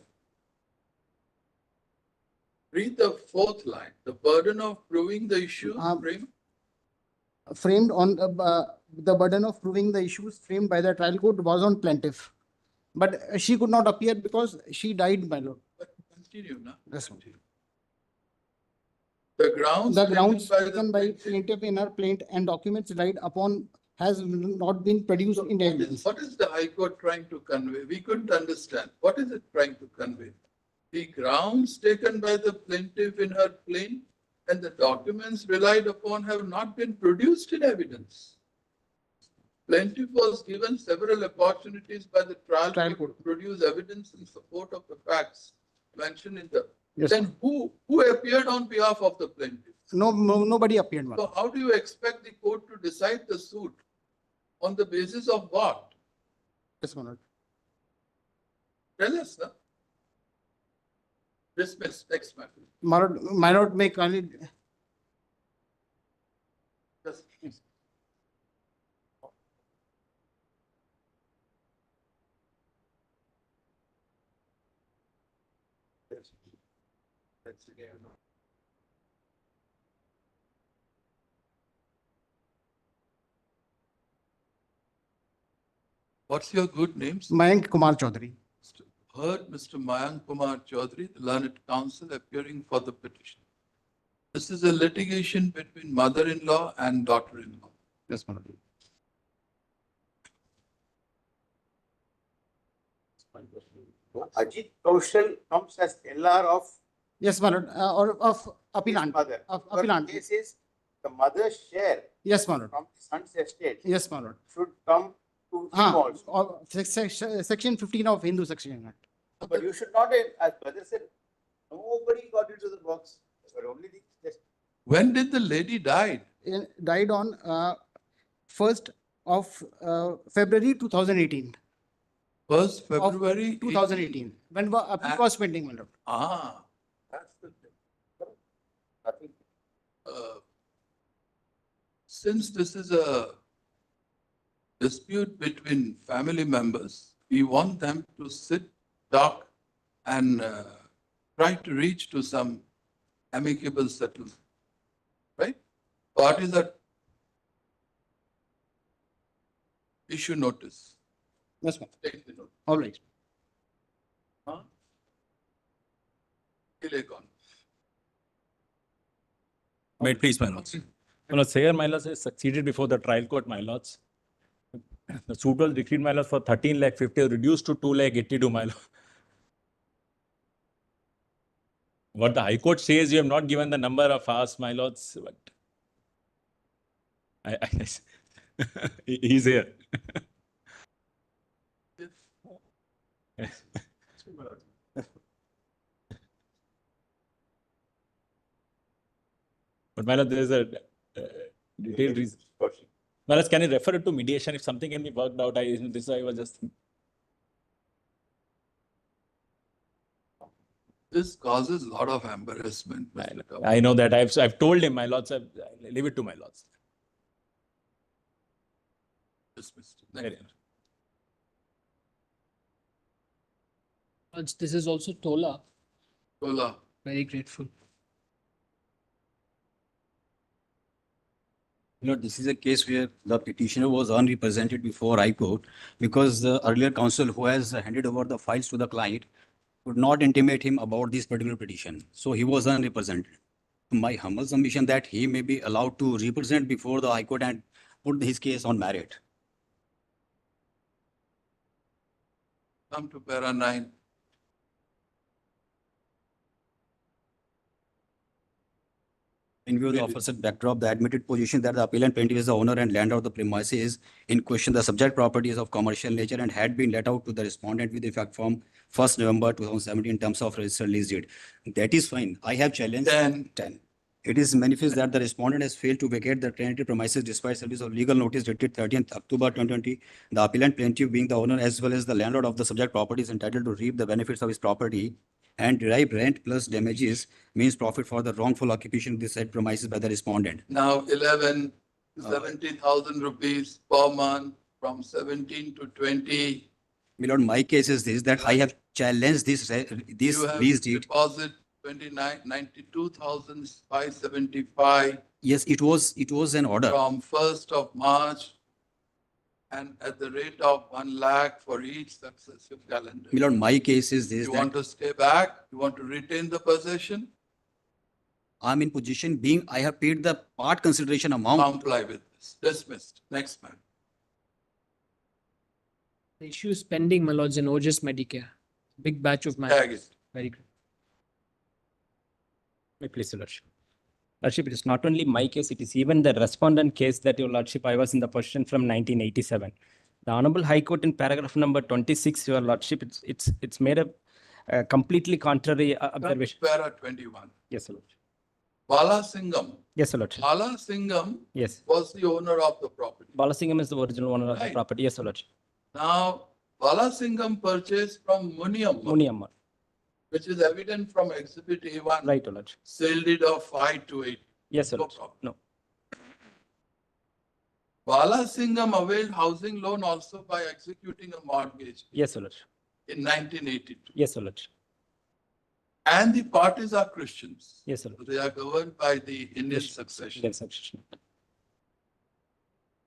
Read the 4th line. The burden of proving the issue framed on the burden of proving the issues framed by the trial court was on plaintiff, but she could not appear because she died, my lord. Continue now. Yes, ma'am. The grounds. The grounds taken taken by plaintiff in her plaint and documents relied upon has not been produced in evidence. What is the High Court trying to convey? We couldn't understand. What is it trying to convey? The grounds taken by the plaintiff in her plaint and the documents relied upon have not been produced in evidence. Plaintiff was given several opportunities by the trial court to produce evidence in support of the facts mentioned in the. Yes, Then who appeared on behalf of the plaintiff? Nobody appeared. So how do you expect the court to decide the suit? On the basis of what? Yes, my lord. Tell us, sir. Dismiss, next matter. My lord, may kindly. Yes, please. What's your good name? Mayank Kumar Chaudhary. Heard Mr. Mayank Kumar Chaudhary, the learned counsel appearing for the petition. This is a litigation between mother-in-law and daughter-in-law. Yes, my lord. Ajit Kaushal comes as LR of Yes, my lord, or of appellant. mother. Of Your appellant. case is the mother's share Yes, my lord. from the son's estate Yes, my lord. should come to him also. Or section 15 of Hindu Section Act. But you should not, as brother said, nobody got into the box. But only the just When did the lady die? Died on 1st of February 2018. 1st Of February 2018, when appeal was pending, my lord. That's the thing. nothing. Since this is a dispute between family members, we want them to sit, talk, and try to reach to some amicable settlement. Right? Parties are issue notice. Yes, ma'am. Take the notice. All right. Delay gone. May it please, my lords. My lords, here, my lords, has succeeded before the trial court, my lords. The suit was decreed, my lords, for 13 lakh 50, reduced to 2 lakh 82, my lord. What the High Court says, you have not given the number of hours, my lords, but he's here. But my lord, there is a detailed reason. My lords, can you refer it to mediation if something can be worked out? This I was just. This causes a lot of embarrassment. I know that. I've told him, my lords. I leave it to my lords. Dismissed. This is also Tola. Tola. Very grateful. This is a case where the petitioner was unrepresented before High Court because the earlier counsel who has handed over the files to the client could not intimate him about this particular petition. So he was unrepresented. My humble submission that he may be allowed to represent before the High Court and put his case on merit. Come to para 9. In view of the opposite backdrop, the admitted position that the appellant plaintiff is the owner and landlord of the premises in question, the subject property is of commercial nature and had been let out to the respondent with effect from 1st November 2017 in terms of registered lease deed. That is fine. I have challenged 10. It is manifest that the respondent has failed to vacate the tenanted premises despite service of legal notice dated 30th October 2020. The appellant plaintiff being the owner as well as the landlord of the subject property is entitled to reap the benefits of his property and derive rent plus damages means profit for the wrongful occupation of the said premises by the respondent. Now 70,000 rupees per month from 17 to 20. My lord, my case is this, that I have challenged this lease deed. Deposit 92,575. Yes, it was an order. From 1st of March and at the rate of 1 lakh for each successive calendar. My lord, my case is this. You want to stay back? You want to retain the possession? I'm in position being I have paid the part consideration amount. Comply with this. Dismissed. Next man. The issue is pending, my lords, in OJS Medicare. Big batch of Tag matters. it. Very good. May please, Your Lordship. Lordship, it is not only my case, it is even the respondent case that Your Lordship, I was in the position from 1987. The Honorable High Court in paragraph number 26, Your Lordship, it's made a completely contrary observation. Para 21. Yes, Your Lordship. Bala Singham. Yes, Your Lordship. Bala Singham Yes. was the owner of the property. Balasingham is the original owner of the Right. property. Yes, Your Lordship. Now, Bala Singham purchased from Muniamma, Muniamma. which is evident from Exhibit A1. Right, Your Lordship. Sale deed of 528. Yes, Your No Lordship. problem. No. Bala Singham availed housing loan also by executing a mortgage Yes, Your Lordship. in 1982. Yes, Your Lordship. And the parties are Christians. Yes, Your Lordship. They are governed by the Indian succession. Yes, succession.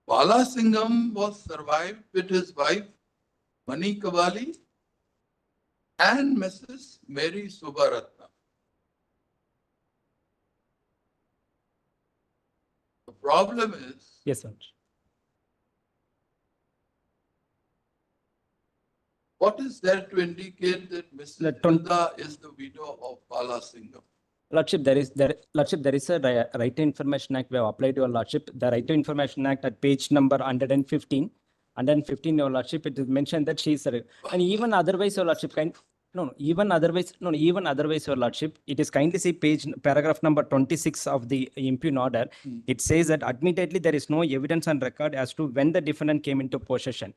Bala Singham was survived with his wife, Mani Kavali, and Mrs. Mary Subaratna. The problem is, Yes, Your Lordship. what is there to indicate that The Mrs. twen- Hilda is the widow of Bala Singham? Lordship, there is a Right to Information Act we have applied to Your Lordship. The Right to Information Act at page number 115, Your Lordship, it is mentioned that she is, and even otherwise, Your Lordship, even otherwise, Your Lordship, it is kindly see paragraph number 26 of the impugn order. It says that admittedly there is no evidence on record as to when the defendant came into possession.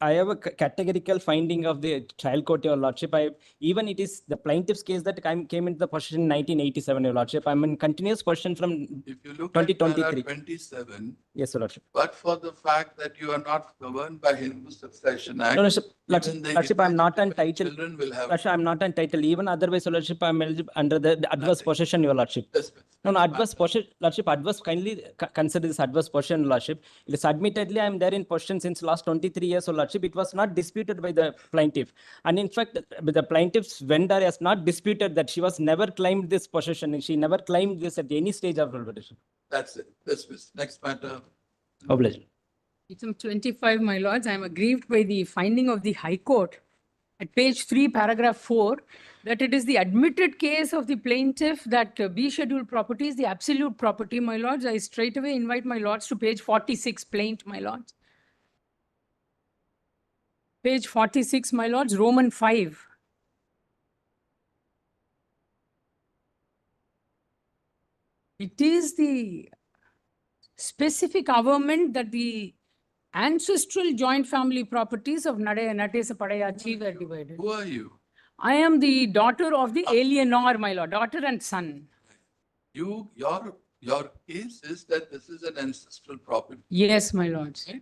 I have a categorical finding of the trial court, Your Lordship. Even it is the plaintiff's case that came into the possession in 1987, Your Lordship. I'm in continuous possession from If you look 2023. at para 27, Yes, Your Lordship. but for the fact that you are not governed by Hindu Succession Act, No, Lordship, even the Lordship, I'm not entitled. children will have. Lordship, I'm not entitled. Even otherwise, Your Lordship, I'm eligible under the adverse possession, Your Lordship. Dismiss. No, adverse possession, Lordship, adverse, kindly consider this adverse possession, Lordship. It is admittedly, I'm there in possession since last 23 years, Your Lordship. It was not disputed by the plaintiff. And in fact, the plaintiff's vendor has not disputed that she was never claimed this possession and she never claimed this at any stage of arbitration. That's it. Dismiss. Next matter. Obliged. Item 25, my lords, I am aggrieved by the finding of the High Court at page 3, paragraph 4, that it is the admitted case of the plaintiff that B scheduled property is the absolute property, my lords. I straight away invite my lords to page 46, plaint, my lords. Page 46, my lords, Roman 5. It is the specific averment that the ancestral joint family properties of Natesa Padayachi were divided. Who are you? I am the daughter of the alienor, my lord, daughter and son. Your case is that this is an ancestral property. Yes, my lords. Okay.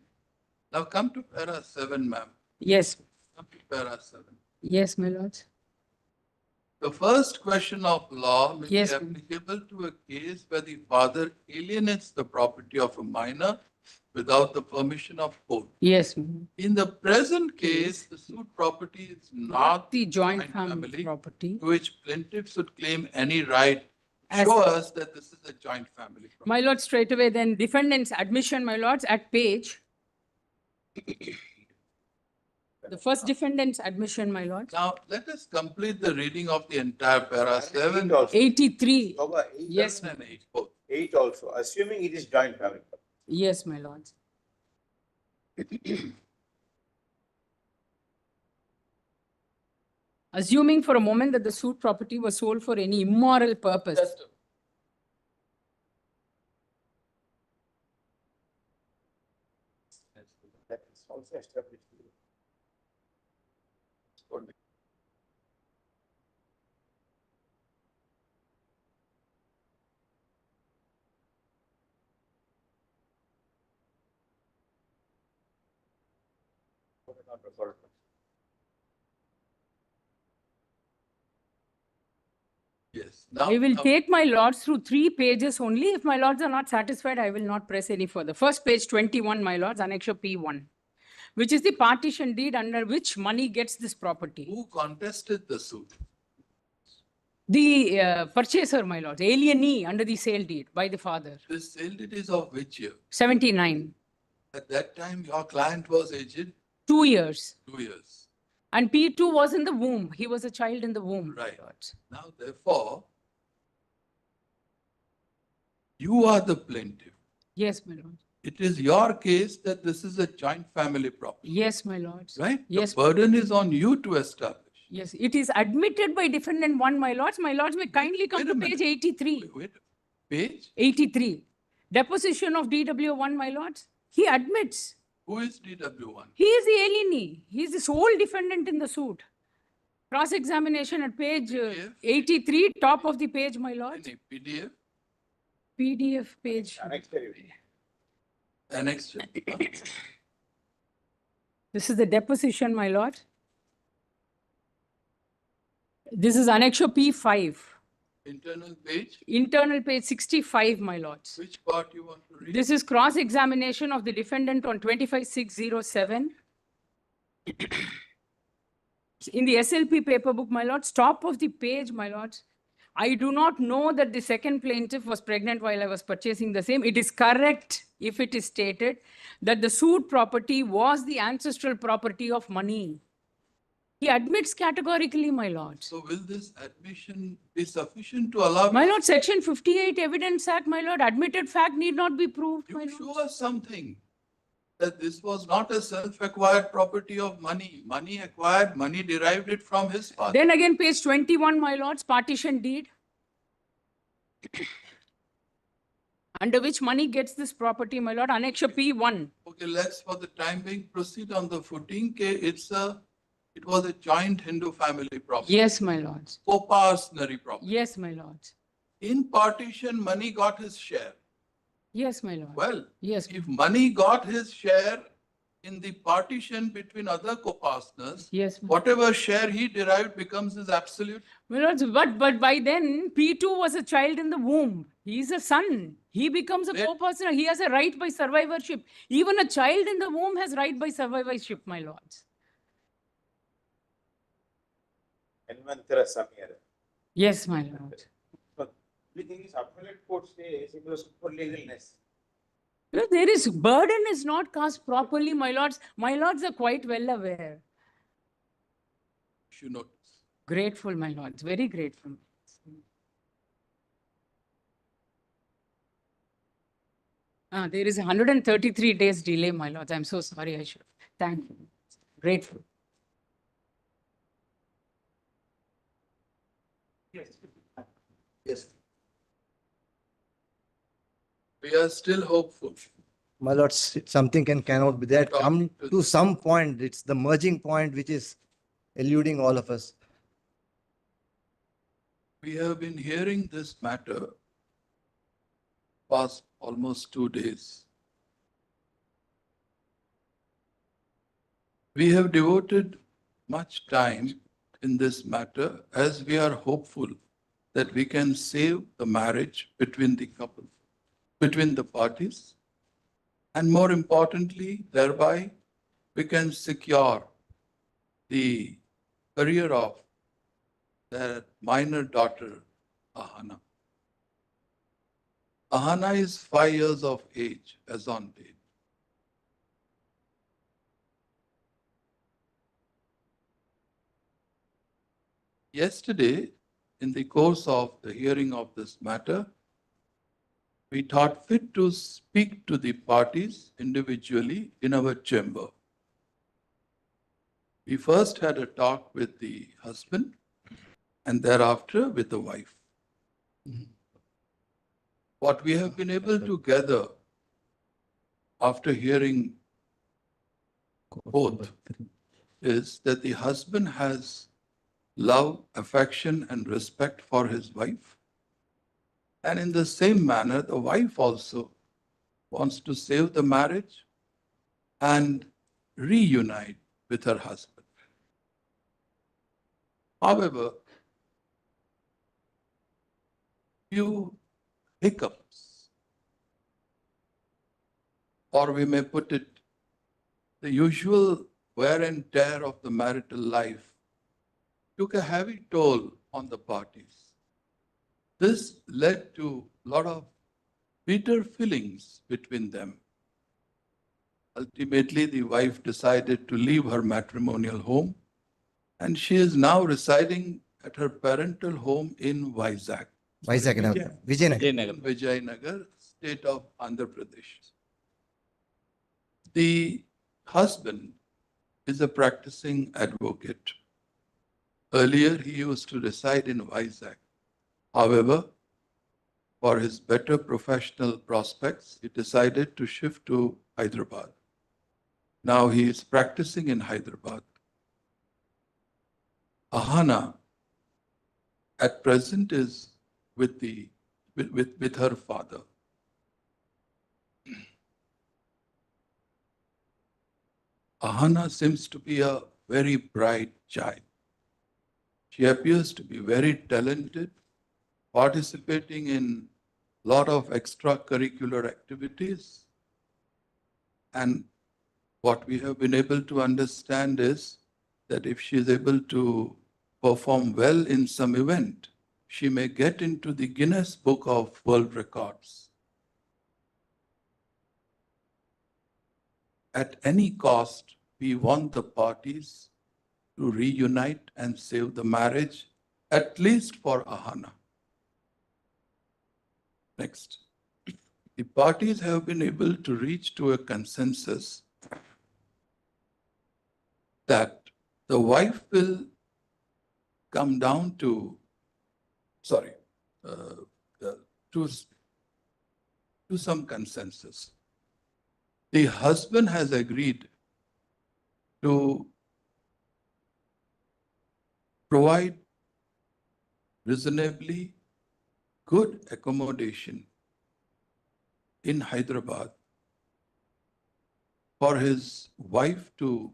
Now come to para 7, ma'am. Yes, Come to para 7. yes, my lords. The first question of law may Yes, be ma'am. applicable to a case where the father alienates the property of a minor without the permission of court. Yes, ma'am. In the present case, the suit property is not The joint family property. to which plaintiff should claim any right. As- Show us that this is a joint family property. My lord, straight away, then defendant's admission, my lords, at page. The first defendant's admission, my lords. Now, let us complete the reading of the entire para 7. 83. Over Yes, 7 and 8 both. 8 also, assuming it is joint family. yes, my lords. Assuming for a moment that the suit property was sold for any immoral purpose. That is also established. Yes. I will take my lords through 3 pages only. If my lords are not satisfied, I will not press any further. First page 21, my lords, annexure P1, which is the partition deed under which money gets this property. Who contested the suit? The purchaser, my lord, alienee under the sale deed by the father, This sale deed is of which year? 79, At that time, your client was aged 2 years. 2 years. And P2 was in the womb. He was a child in the womb. my Right. lords. Now, therefore, you are the plaintiff. Yes, my lord. It is your case that this is a joint family property, Yes, my lords. right? Yes. The burden is on you to establish. Yes, it is admitted by defendant 1, my lords. My lords may kindly come Wait a to page minute. 83. Wait, page? 83. Deposition of DW1, my lords. He admits. Who is DW1? He is the alienee. He is the sole defendant in the suit. Cross-examination at page 83, top of the page, my lords. Any PDF? PDF page. Annex. This is the deposition, my lord. This is Annexure P5. Internal page? Internal page 65, my lords. Which part you want to read? This is cross-examination of the defendant on 25607. In the SLP paper book, my lords, top of the page, my lords. I do not know that the second plaintiff was pregnant while I was purchasing the same. It is correct if it is stated that the suit property was the ancestral property of money. He admits categorically, my lords. So will this admission be sufficient to allow? My lord, Section 58 Evidence Act, my lord, admitted fact need not be proved, my You lord. show us something that this was not a self-acquired property of money. Money acquired, money derived it from his father. Then again, page 21, my lords, partition deed. Under which money gets this property, my lord, Annexure P1. Okay, let's for the time being proceed on the footing. It was a joint Hindu family property. Yes, my lords. Co-parsonary property. Yes, my lords. In partition, money got his share. Yes, my lord. Well, yes, if money got his share in the partition between other co-partners, yes, whatever share he derived becomes his absolute. my lords, but by then, P2 was a child in the womb. He is a son. He becomes a co-partner. He has a right by survivorship. Even a child in the womb has right by survivorship, my lords. Yes, my lord. The thing is, appellate court says it was for legalness. There is burden is not cast properly, my lords. My lords are quite well aware. You notice. Grateful, my lords. Very grateful. There is 133 days delay, my lords. I'm so sorry. I should. Thank you. Grateful. Yes. We are still hopeful. My lords, something cannot be there. Come to some point, it's the merging point which is eluding all of us. We have been hearing this matter past almost 2 days. We have devoted much time in this matter as we are hopeful that we can save the marriage between the couple, between the parties, and more importantly, thereby we can secure the career of their minor daughter, Ahana. Ahana is 5 years of age as on date. Yesterday, in the course of the hearing of this matter, we thought fit to speak to the parties individually in our chamber. We first had a talk with the husband and thereafter with the wife. What we have been able to gather after hearing both is that the husband has love, affection, and respect for his wife. And in the same manner, the wife also wants to save the marriage and reunite with her husband. However, few hiccups, or we may put it, the usual wear and tear of the marital life took a heavy toll on the parties. This led to a lot of bitter feelings between them. Ultimately, the wife decided to leave her matrimonial home, and she is now residing at her parental home in Vizag. Vijayanagar. Vijayanagar, state of Andhra Pradesh. The husband is a practicing advocate. Earlier, he used to reside in Vizag. However, for his better professional prospects, he decided to shift to Hyderabad. Now he is practicing in Hyderabad. Ahana at present is with her father. Ahana seems to be a very bright child. She appears to be very talented, participating in a lot of extracurricular activities. And what we have been able to understand is that if she is able to perform well in some event, she may get into the Guinness Book of World Records. At any cost, we want the parties to reunite and save the marriage, at least for Ahana. Next. The parties have been able to reach to a consensus that the wife will come down to, to some consensus. The husband has agreed to provide reasonably good accommodation in Hyderabad for his wife to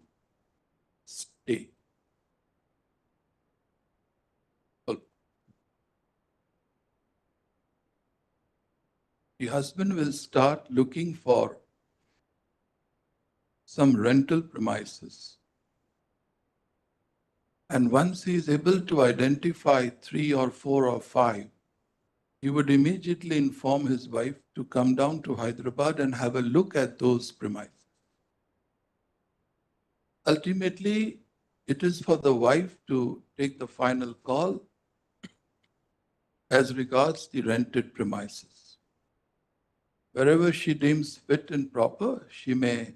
stay. The husband will start looking for some rental premises. And once he is able to identify 3 or 4 or 5, he would immediately inform his wife to come down to Hyderabad and have a look at those premises. Ultimately, it is for the wife to take the final call as regards the rented premises. Wherever she deems fit and proper, she may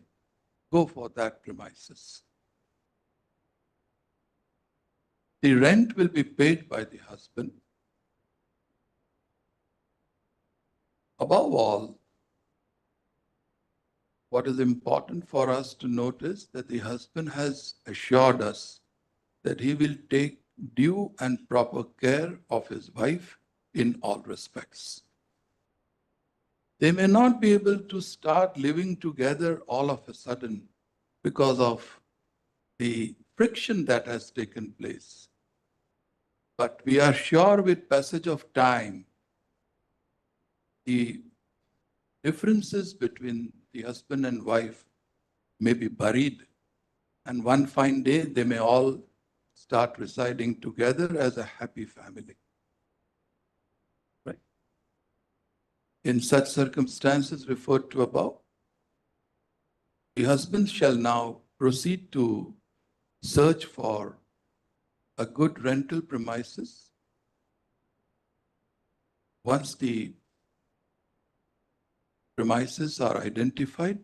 go for that premises. The rent will be paid by the husband. Above all, what is important for us to notice that the husband has assured us that he will take due and proper care of his wife in all respects. They may not be able to start living together all of a sudden because of the friction that has taken place. But we are sure with passage of time, the differences between the husband and wife may be buried, and one fine day they may all start residing together as a happy family. Right? In such circumstances referred to above, the husband shall now proceed to search for a good rental premises. Once the premises are identified,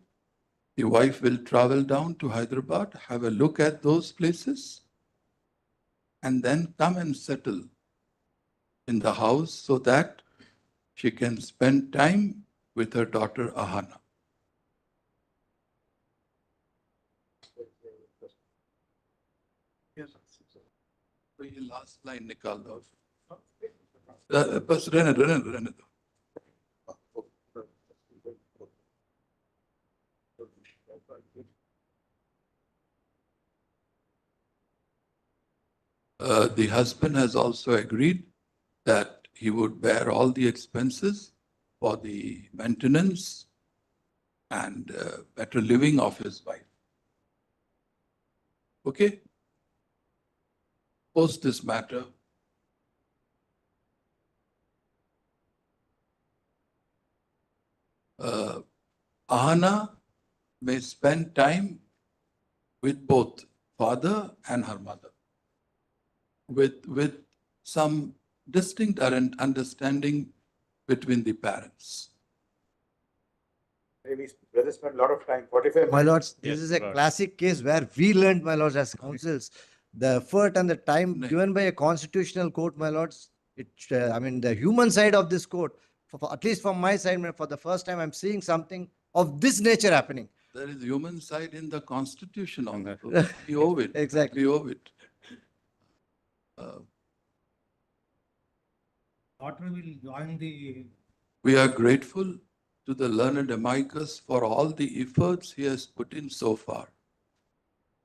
the wife will travel down to Hyderabad, have a look at those places, and then come and settle in the house so that she can spend time with her daughter Ahana. तो ये last line निकाल दो बस रहने दो The husband has also agreed that he would bear all the expenses for the maintenance and better living of his wife. Okay? Post this matter, Ahana may spend time with both father and her mother, with some distinct understanding between the parents. Maybe brother spent a lot of time, 45 My minutes. lords, this Yes, is a Lord. classic case where we learned, my lords, as counsels, the effort and the time given by a constitutional court, my lords. I mean, the human side of this court, at least from my side, for the first time, I'm seeing something of this nature happening. There is human side in the constitution also. We owe it. Exactly. We owe it. Daughter will join the. We are grateful to the learned amicus for all the efforts he has put in so far.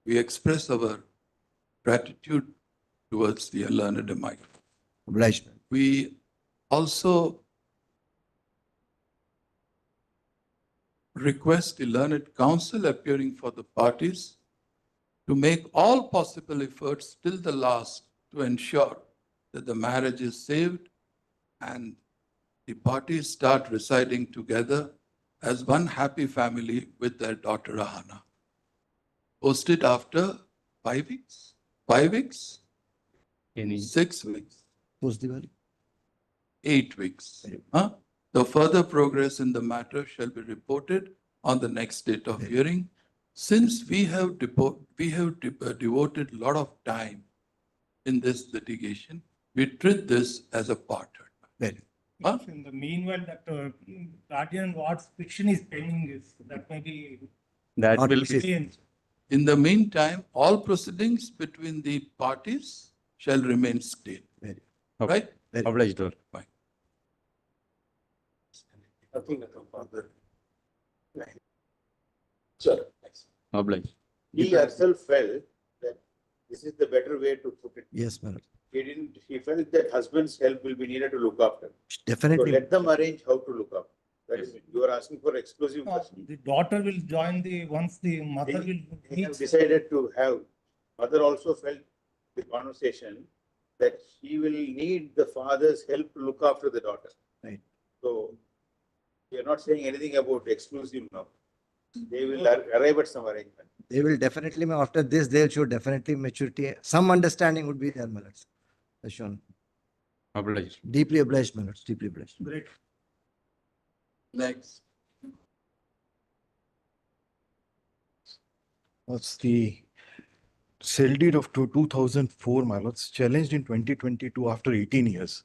We express our gratitude towards the learned amicus. Obligement. We also request the learned counsel appearing for the parties to make all possible efforts till the last to ensure that the marriage is saved and the parties start residing together as one happy family with their daughter Ahana. Posted after 5 weeks? 5 weeks? 6 weeks? Post Diwali. 8 weeks. Huh? The further progress in the matter shall be reported on the next date of hearing. Since we have devoted a lot of time in this litigation, we treat this as a part. Huh? In the meanwhile, that guardian ward's petition is pending this, that may be. That will be. In the meantime, all proceedings between the parties shall remain stale. Right? Obliged, Lord. Fine. Nothing further. Sure. Obliged. He herself felt that this is the better way to put it. Yes, madam. He felt that husband's help will be needed to look after. Definitely. So let them arrange how to look after. That is, you are asking for exclusive custody. The daughter will join once the mother will. They have decided to have, mother also felt the conversation that she will need the father's help to look after the daughter. Right. So we are not saying anything about exclusive now. They will arrive at some arrangement. They will definitely, after this, they'll show definitely maturity. Some understanding would be there, my lords. Shown. Obliged. Deeply obliged, my lords. Deeply obliged. Great. Next. What's the sale deed of 2004, my lords, challenged in 2022 after 18 years.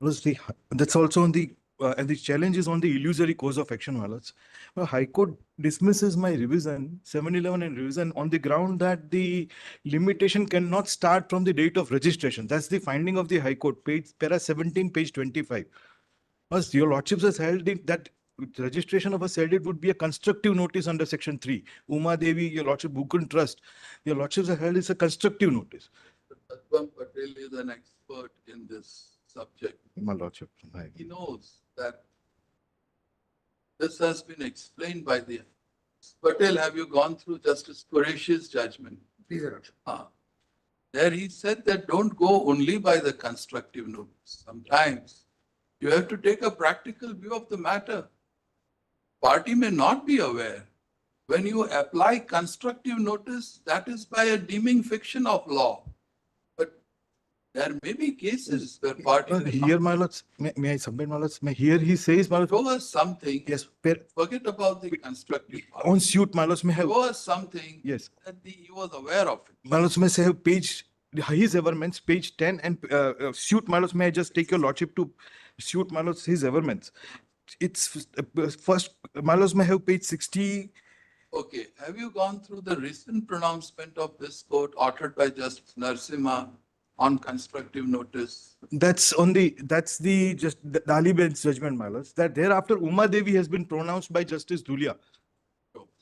That's also on the, and the challenge is on the illusory cause of action, my lords. High Court dismisses my revision, 711 and revision on the ground that the limitation cannot start from the date of registration. That's the finding of the High Court, para 17, page 25. As your lordships has held it that registration of a sale deed would be a constructive notice under section 3. Uma Devi, your lordship, Bukun Trust, your lordships have held it's a constructive notice. Tatvam Patel is an expert in this subject. My lordship. He knows that this has been explained by the Patel. Have you gone through Justice Qureshi's judgment? Please, Your Lordship. There he said that don't go only by the constructive notice. Sometimes you have to take a practical view of the matter. Party may not be aware. When you apply constructive notice, that is by a deeming fiction of law. But there may be cases where party may Here, my lords, may I submit, my lords? Here he says, my lords. show us something. Yes. Forget about the constructive part. On suit, my lords, may have. Show us something. Yes. That he was aware of it. My lords, may say have page, his everments, page 10 and suit, my lords, may I just take your lordship to suit, my lords, his everments. It's first, my lords, may have page 60. Okay. Have you gone through the recent pronouncement of this court authored by Justice Narasimha on constructive notice? That's the just the Dali bench judgment, my lords. That thereafter Uma Devi has been pronounced by Justice Dhulia.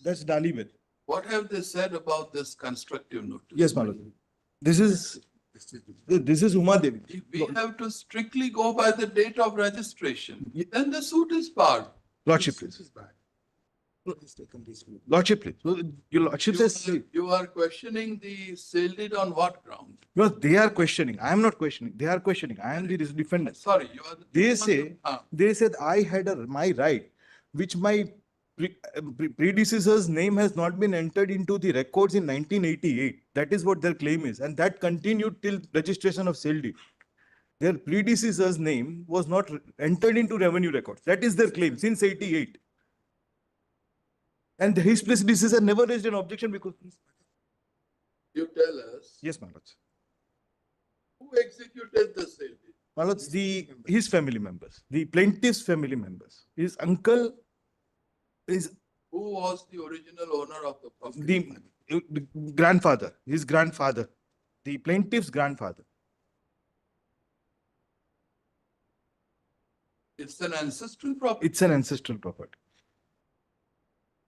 That's Dali bench. What have they said about this constructive notice? Yes, my lord. This is Uma Devi. If we have to strictly go by the date of registration, then the suit is barred. Lordship, please. Lordship, please. So, your lordship says. You are questioning the sale deed on what ground? Because they are questioning. I am not questioning. They are questioning. I am the defendant. Sorry, you are the They say, they said I had my right which my predecessor's name has not been entered into the records in 1988. That is what their claim is. And that continued till registration of sale deed. Their predecessor's name was not entered into revenue records. That is their claim since 88. And his predecessor never raised an objection because. You tell us. Yes, my lords. Who executed the sale deed? My lords, his family members, the plaintiff's family members, his uncle is. Who was the original owner of the property? The grandfather, his grandfather, the plaintiff's grandfather. It's an ancestral property. It's an ancestral property.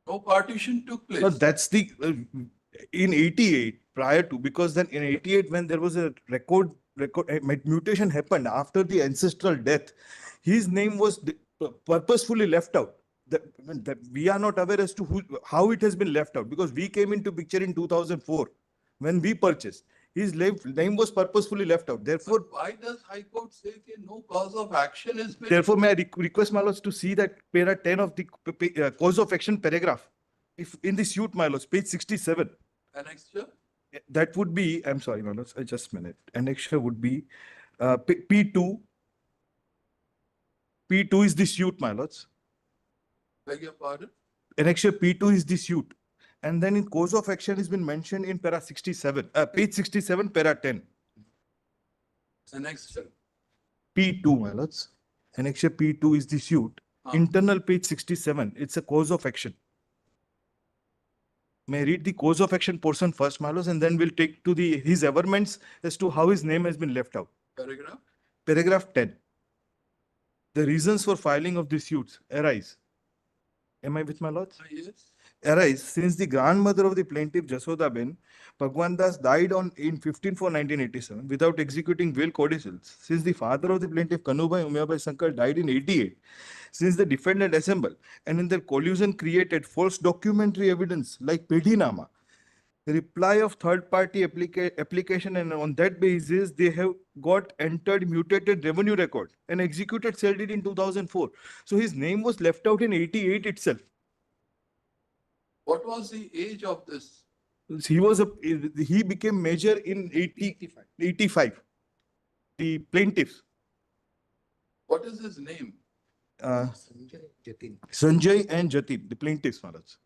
No partition took place. No, that's the, in 88, prior to, because then in 88, when there was a mutation happened after the ancestral death, his name was purposefully left out. That we are not aware as to how it has been left out, because we came into picture in 2004 when we purchased. His name was purposefully left out. Therefore, but why does High Court say that no cause of action is been? Therefore, may I request my lords to see that para 10 of the cause of action paragraph, if in the suit, my lords, page 67. Annexure? That would be, I'm sorry, my lords, just a minute. Annexure would be P2. P2 is the suit, my lords. Beg your pardon? Annexure P2 is the suit. And then in cause of action has been mentioned in para 67, page 67, para 10. Annexure. P2, my lords. Annexure P2 is the suit. Internal page 67, it's a cause of action. May I read the cause of action portion first, my lords, and then we'll take to his averments as to how his name has been left out. Paragraph? Paragraph 10. The reasons for filing of the suits arise. Am I with my lords? Yes. Arise since the grandmother of the plaintiff Jasoda Ben Bhagwan Das died in 15/4/1987 without executing will codicils. Since the father of the plaintiff Kanubai Umiyabai Sankar died in 88. Since the defendant assembled and in their collusion created false documentary evidence like Pedinama, the reply of third party application, and on that basis they have got entered mutated revenue record and executed sale deed in 2004. So his name was left out in 88 itself. What was the age of this? He became major in 85. The plaintiffs. What is his name? Sanjay and Jatin, the plaintiffs, Maharaj.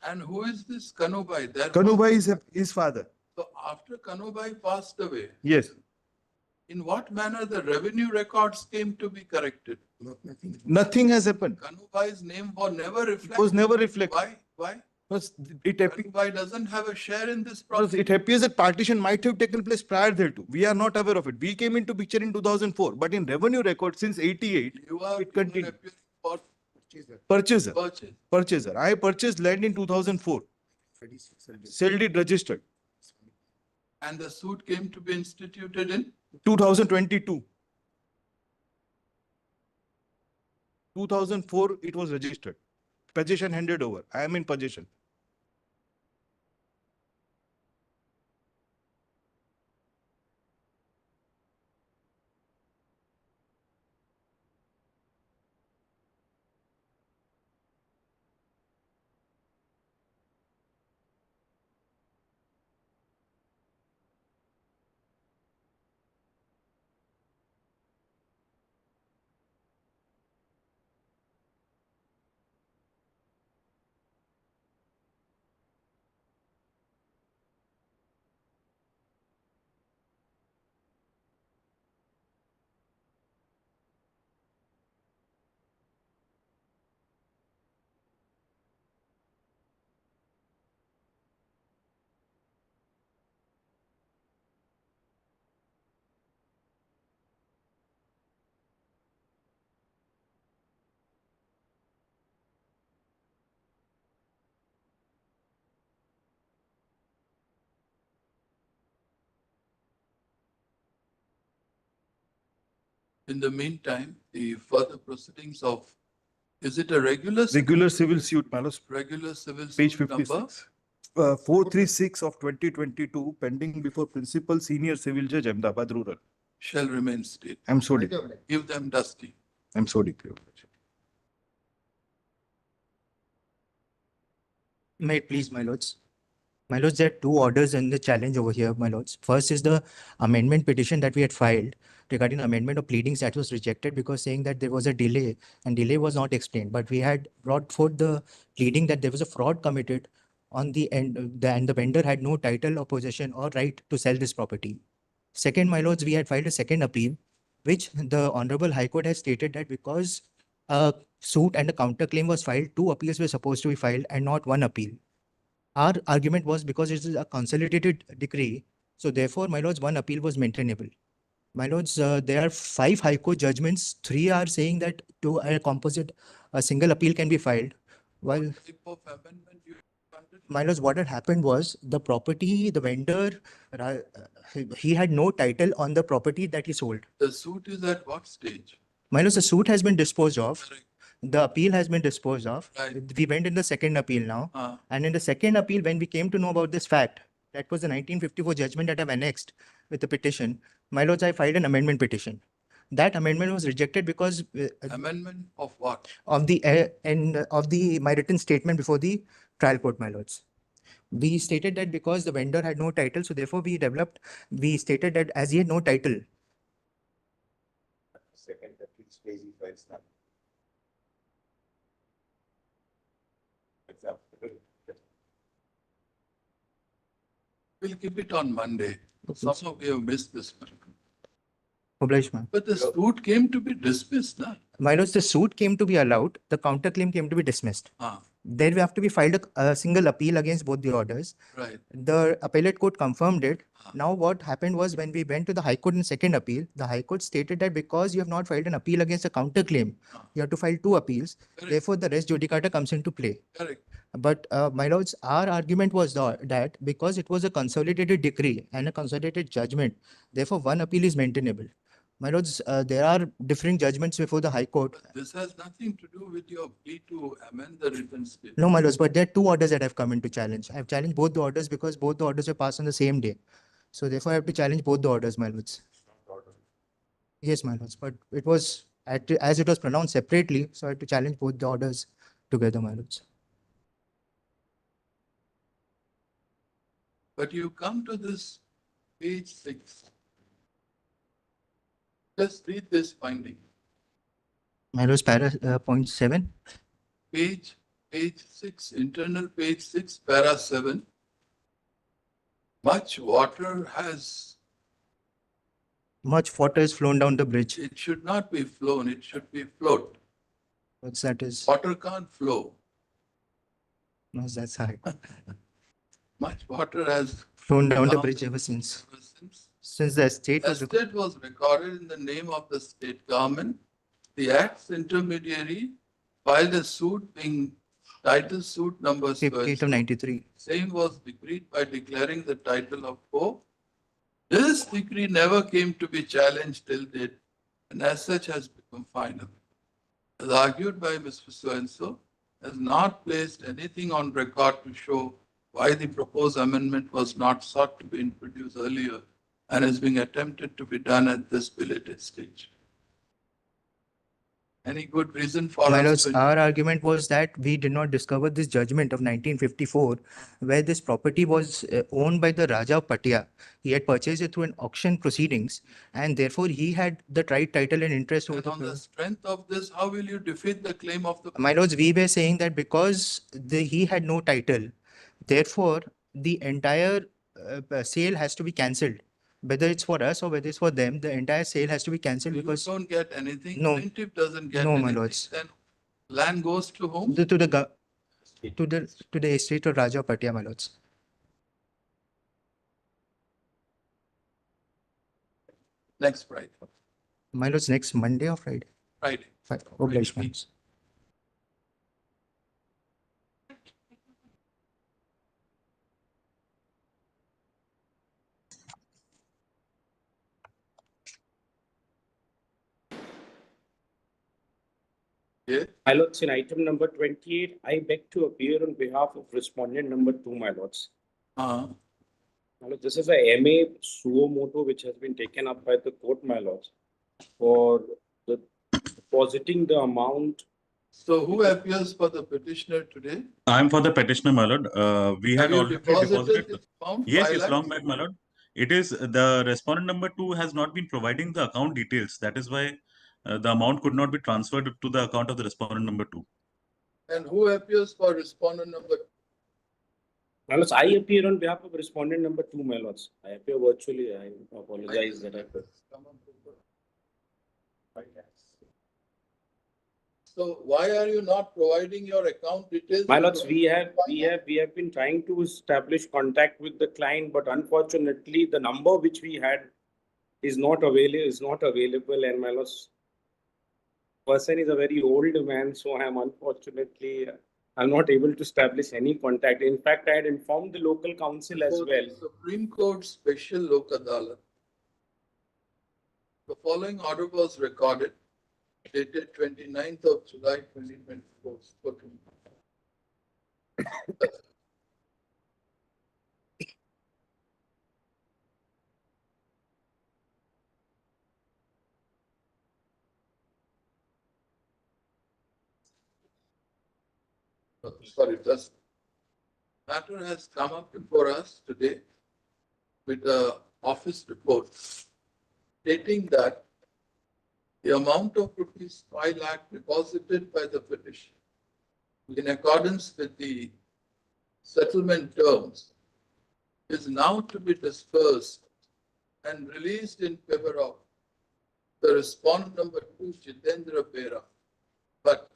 And who is this Kanubai? Kanubai is his father. So after Kanubai passed away, Yes. in what manner the revenue records came to be corrected? Nothing has happened. Kanubai's name was never reflected. Was never reflected. Why? Because Kanubai doesn't have a share in this process. it appears that partition might have taken place prior thereto. We are not aware of it. We came into picture in 2004, but in revenue record since 88, it continued. Purchaser. Purchaser. I purchased land in 2004. Sale deed registered. And the suit came to be instituted in? 2022. 2004, it was registered. Possession handed over. I am in possession. In the meantime, the further proceedings of, is it a regular? Civil suit, Malos. Regular civil Page suit number? 56. 436 of 2022 pending before Principal Senior Civil Judge Ahmedabad Rural. Shall remain state. I'm so deep. Give them dusty. I'm so deep. May it please, my lords. My lords, there are two orders in the challenge over here, my lords. First is the amendment petition that we had filed regarding amendment of pleadings that was rejected because saying that there was a delay and delay was not explained. But we had brought forth the pleading that there was a fraud committed on the end and the vendor had no title or possession or right to sell this property. Second, my lords, we had filed a second appeal, which the Honorable High Court has stated that because a suit and a counterclaim was filed, two appeals were supposed to be filed and not one appeal. Our argument was because it is a consolidated decree, so therefore, my lords, one appeal was maintainable. My lords, there are 5 High Court judgments. 3 are saying that to a single appeal can be filed. While my lords, what had happened was the property, the vendor, he had no title on the property that he sold. The suit is at what stage? My lords, the suit has been disposed of. The appeal has been disposed of. Right. We went in the second appeal now. And in the second appeal, when we came to know about this fact, that was the 1954 judgment that I've annexed with the petition. My lords, I filed an amendment petition. That amendment was rejected because Amendment of what? of my written statement before the trial court, my lords. We stated that because the vendor had no title, so therefore we stated that as he had no title. Second, that is stage files now. We'll keep it on Monday. Some of you have missed this one. Obliged, ma'am. But the suit came to be dismissed, now. My lords, the suit came to be allowed, the counterclaim came to be dismissed. There we have to be filed a single appeal against both the orders. Right. The appellate court confirmed it. Now what happened was when we went to the High Court in second appeal, the High Court stated that because you have not filed an appeal against a counterclaim, you have to file 2 appeals. Correct. Therefore, the res judicata comes into play. Correct. But my lords, our argument was that because it was a consolidated decree and a consolidated judgment, therefore one appeal is maintainable. My lords, there are different judgments before the High Court. This has nothing to do with your plea to amend the written statement. No, my lords, but there are 2 orders that have come into challenge. I have challenged both the orders because both the orders were passed on the same day. So therefore, I have to challenge both the orders, my lords. Yes, my lords, but it was as it was pronounced separately, so I had to challenge both the orders together, my lords. But you come to this page 6. Just read this finding. My lords, point 7. Page 6, internal page 6, para 7. Much water has flown down the bridge. It should not be flown, it should be float. What's that is? Water can't flow. No, that's high. Much water has Flown down the bridge ever since. Since the estate was estate was recorded in the name of the state government. The Act's intermediary filed a suit being title suit number 58 of 93. Same was decreed by declaring the title of co. This decree never came to be challenged till date, and as such has become final. As argued by Mr. So-and-so, has not placed anything on record to show why the proposed amendment was not sought to be introduced earlier and is being attempted to be done at this belated stage. Any good reason for My us lords, to- our argument was that we did not discover this judgment of 1954, where this property was owned by the Raja of Patia. He had purchased it through an auction proceedings, and therefore he had the right title and interest over And the on the strength of this, how will you defeat the claim of the? My lords, we were saying that because he had no title, therefore the entire sale has to be cancelled. Whether it's for us or whether it's for them, the entire sale has to be cancelled because You don't get anything. No. Plaintiff doesn't get No, my anything. lords. Then land goes to whom? to the estate of Raja of Patia, my lords. Next Friday. My lords, next Monday or Friday? Friday. Obliged, my lords. My lords, in item number 28, I beg to appear on behalf of respondent number 2, my lords. My lords, this is a MA suo motu which has been taken up by the court, my lords, for depositing the amount So who appears for the petitioner today? I'm for the petitioner, my lord. We Have had you already deposited deposited. this amount? Yes, 5 yes, lakhs? long back, my lord. It is the respondent number 2 has not been providing the account details. That is why the amount could not be transferred to the account of the respondent number 2. And who appears for respondent number? My lords, I appear on behalf of respondent number 2, my lords. I appear virtually. I apologize that I could. So why are you not providing your account details? My lords, we have been trying to establish contact with the client, but unfortunately, the number which we had is not available. And my lords, person is a very old man, so I'm not able to establish any contact. In fact, I had informed the local council as For well. the Supreme Court Special Lok Adalat. The following order was recorded, dated 29th of July 2024. Spoken. Sorry, this matter has come up before us today with the office report stating that the amount of rupees 5 lakh deposited by the petition in accordance with the settlement terms is now to be dispersed and released in favor of the respondent number 2, Jitendra Bera. But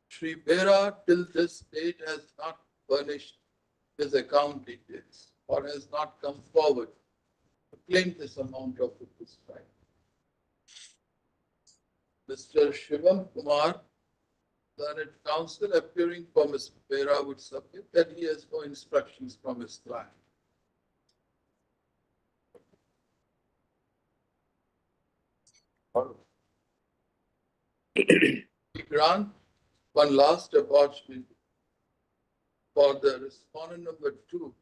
Shri Bera till this date has not furnished his account details or has not come forward to claim this amount of rupees 5. Mr. Shivam Kumar, learned counsel appearing for Mr. Bera, would submit that he has no instructions from his client. We grant one last opportunity for the respondent number 2,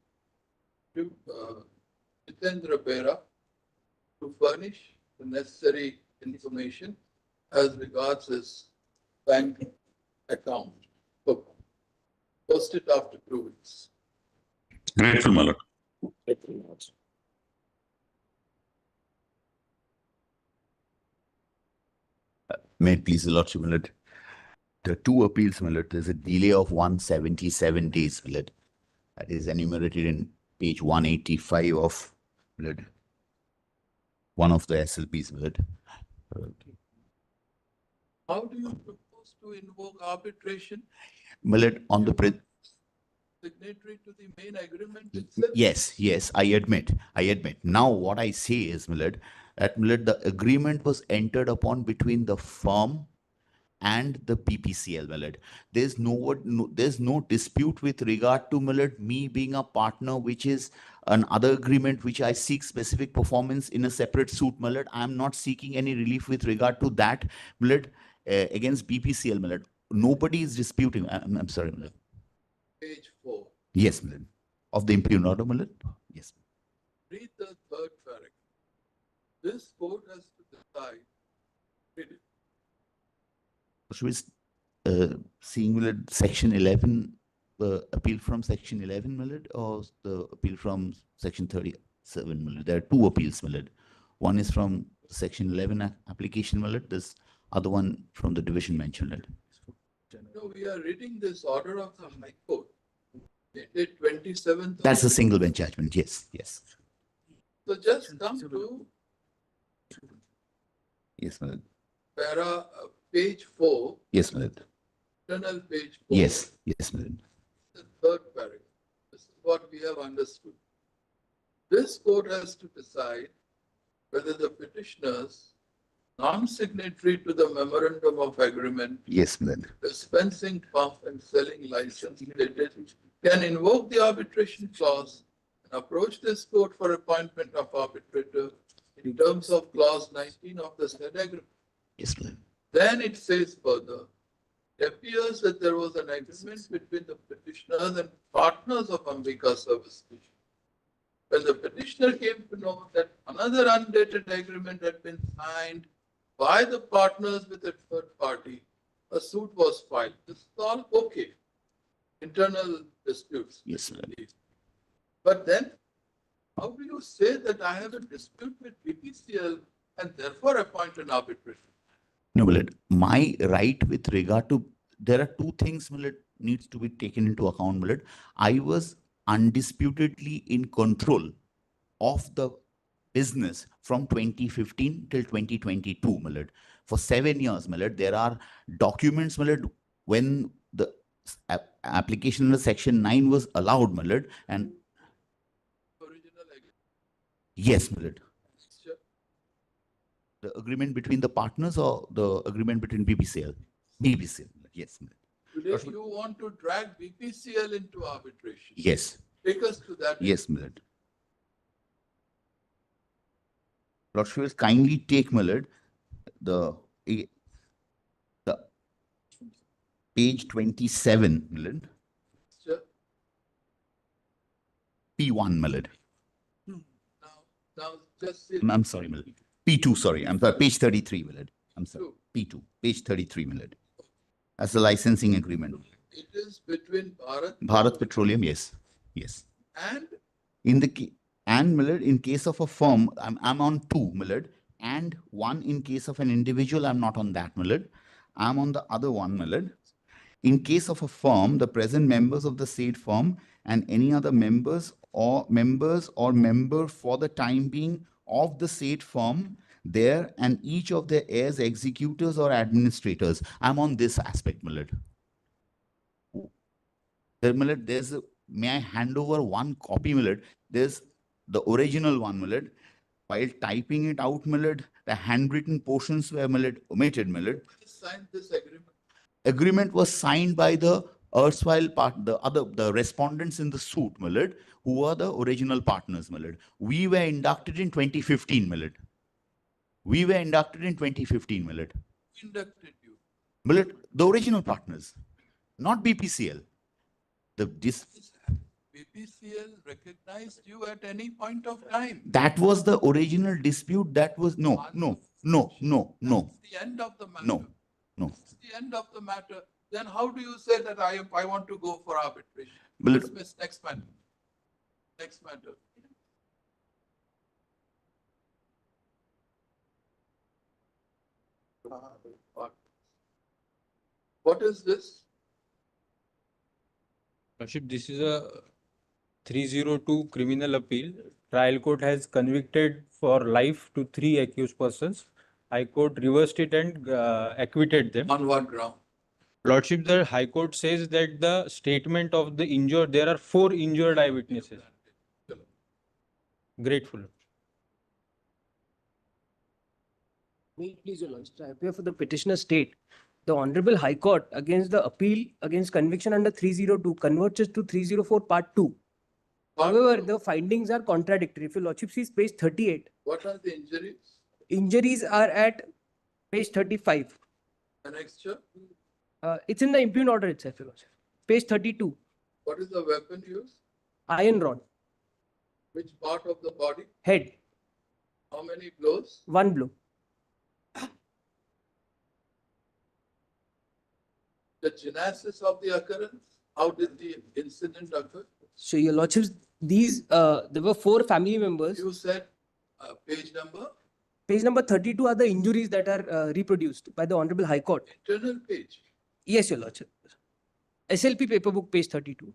Jitendra Bera, to furnish the necessary information as regards his bank account. Post it after 2 weeks. Grateful, my lord. Grateful, my lords. May it please the Lordship, my lord. There are 2 appeals, my lord. There's a delay of 177 days, my lord. That is enumerated in page 185 of, my lord, one of the SLPs, my lord. How do you propose to invoke arbitration? My lord, on the Signatory to the main agreement itself? Yes, I admit. Now, what I say is, my lord, that, my lord, the agreement was entered upon between the firm and the PPCL, my lord. There's no dispute with regard to, my lord, me being a partner, which is another agreement which I seek specific performance in a separate suit, my lord. I'm not seeking any relief with regard to that, my lord, against BPCL, my lord. Nobody is disputing. I'm sorry, my lord. Page 4. Yes, my lord. Of the imperial order, my lord. Yes. Read the 3rd paragraph. This court has to decide. Read it. Should we seeing, my lord, section 11, appeal from section 11, my lord, or the appeal from section 37, my lord? There are 2 appeals, my lord. One is from section 11 application, my lord. This other one from the division mentioned, my lord. No, we are reading this order of the High Court. Dated 27th. That's a single bench judgment. Yes. So just come to Yes, my lord. Page 4. Yes, my lord. Internal page 4. Yes, my lord. The 3rd paragraph. This is what we have understood. This court has to decide whether the petitioners, non-signatory to the memorandum of agreement, Yes, my lord. dispensing pump and selling license dated, can invoke the arbitration clause and approach this court for appointment of arbitrator in terms of clause 19 of the said agreement. Yes, my lord. Then it says further, it appears that there was an agreement between the petitioners and partners of Ambika Service Station. When the petitioner came to know that another undated agreement had been signed by the partners with a third party, a suit was filed. This is all okay. Internal disputes. Yes, my lord. But then, how do you say that I have a dispute with BPCL and therefore appoint an arbitration? No, my lord. My right with regard to, there are two things, my lord, needs to be taken into account, my lord. I was undisputedly in control of the business from 2015 till 2022, my lord. For 7 years, my lord, there are documents, my lord, when the application under section 9 was allowed, my lord, and yes, my lord. The agreement between the partners or the agreement between BPCL? BPCL, yes, my lord. Today you want to drag BPCL into arbitration. Yes. Take us to that. Yes, my lord. Lordship will kindly take, my lord, the page 27, my lord. Sure. P1, my lord. Now just say. I'm sorry, my lord. P2, sorry. I'm sorry, page 33, my lord. I'm sorry. P2, page 33, my lord. That's the licensing agreement. It is between Bharat Petroleum, yes. Yes. and In the and my lord, in case of a firm, I'm on 2, my lord, and 1 in case of an individual, I'm not on that, my lord. I'm on the other one, my lord. In case of a firm, the present members of the said firm and any other member for the time being of the said firm there and each of their heirs, executors or administrators. I'm on this aspect, my lord. There, my lord, may I hand over one copy, my lord? There's the original one, my lord. While typing it out, my lord, the handwritten portions were, my lord, omitted, my lord. who signed this agreement? Agreement was signed by the erstwhile the respondents in the suit, my lord, who were the original partners, my lord. We were inducted in 2015, my lord. We were inducted in 2015, my lord. Who inducted you? My lord, the original partners, not BPCL. BPCL recognized you at any point of time. That was the original dispute. That was no. That's the end of the matter. No. That's the end of the matter. Then how do you say that I want to go for arbitration? Well, Dismiss next matter. Next matter. What is this? Lordship, this is a 302 criminal appeal. Trial court has convicted for life to 3 accused persons. High Court reversed it and acquitted them. On what ground? Lordship, the High Court says that the statement of the injured, there are 4 injured eyewitnesses. Grateful. Please, Your Lordship, I appear for the petitioner state. The Honorable High Court against the appeal against conviction under 302 converts it to 304 part 2. However, the findings are contradictory. If Your Lordship sees page 38. What are the injuries? Injuries are at page 35. Annexure? It's in the impugned order itself, Your Lordship. Page 32. What is the weapon used? Iron rod. Which part of the body? Head. How many blows? 1 blow. The genesis of the occurrence? How did the incident occur? So, Your Lordships, these, there were 4 family members. You said page number? Page number 32 are the injuries that are reproduced by the Honorable High Court. Internal page? Yes, Your Lordship. SLP paper book, page 32.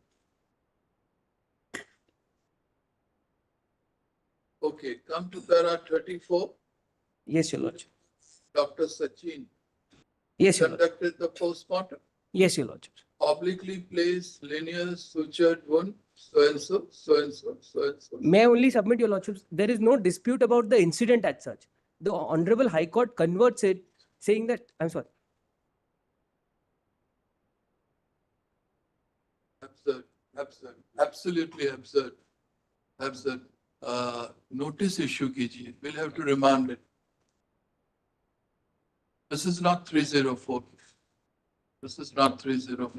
Okay, come to para 34. Yes, Your Lordship. Dr. Sachin. Yes, Your Conducted the postmortem. Yes, Your Lordship. Obliquely placed linear sutured wound, so and so, so and so, so and so. May I only submit, Your Lordship, there is no dispute about the incident as such. The Honorable High Court converts it, saying that, I'm sorry. Absurd, absurd, absolutely absurd, absurd. Notice issue kijiye. We'll have to remand it. This is not 304. This is not 304.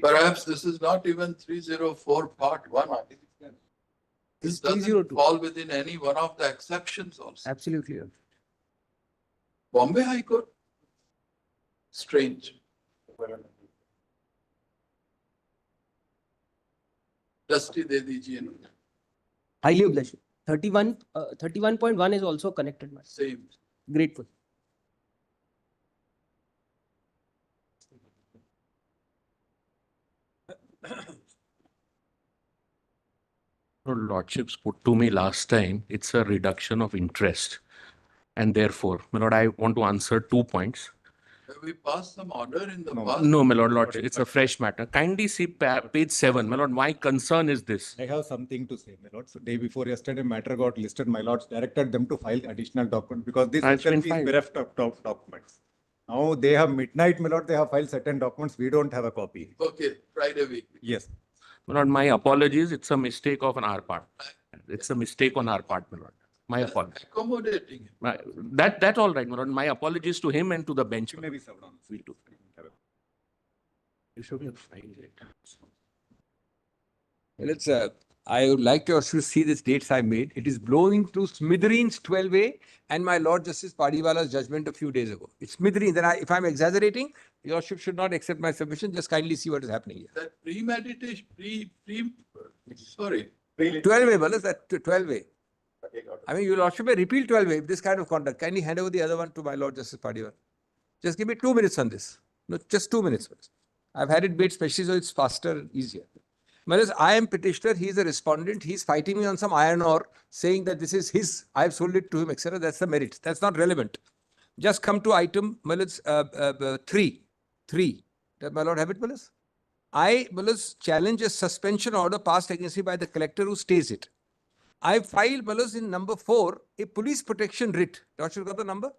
Perhaps this is not even 304 part 1. This doesn't fall within any one of the exceptions also. Absolutely. Bombay High Court. Strange. Dusty de dijiye na. Highly obliged. 31.1 is also connected. My Same. grateful. Your lordships put to me last time, it's a reduction of interest. And therefore, my lord, I want to answer 2 points. Have we passed some order in the past? No, my lord, it's a fresh matter. Kindly see page 7. My lord, my concern is this. I have something to say, my lord. So day before yesterday, matter got listed. My lords directed them to file additional documents because this It's been itself is filed. bereft of documents. Now they have midnight, my lord. They have filed certain documents. We don't have a copy. Okay, Friday week. Yes. My lord, my apologies. It's a mistake of our part. It's a mistake on our part, my lord. My apologies. Accommodating. That all right, my lord. My apologies to him and to the bench. Maybe served on. We'll do. You should have filed it. Let's, I would like to also see these dates I made. It is blowing to smithereens 12A and my Lord Justice Padiwala's judgment a few days ago. It's smithereens. And if I'm exaggerating, your worship should not accept my submission. Just kindly see what is happening here. That premeditation, sorry. 12A, Balas, that 12A. I mean, your lordship may repeal 12A if this kind of conduct. Kindly hand over the other one to my Lord Justice Padiwala. Just give me 2 minutes on this. No, just 2 minutes. I've had it made specially so it's faster, easier. Whereas I am petitioner, he is a respondent, he is fighting me on some iron ore, saying that this is his, I have sold it to him, etc. That's the merit. That's not relevant. Just come to item, 3. Does my lord have it, Malas? I, Malas, challenge a suspension order passed against me by the collector who stays it. I filed, Malas, in number 4, a police protection writ. Don't you got the number?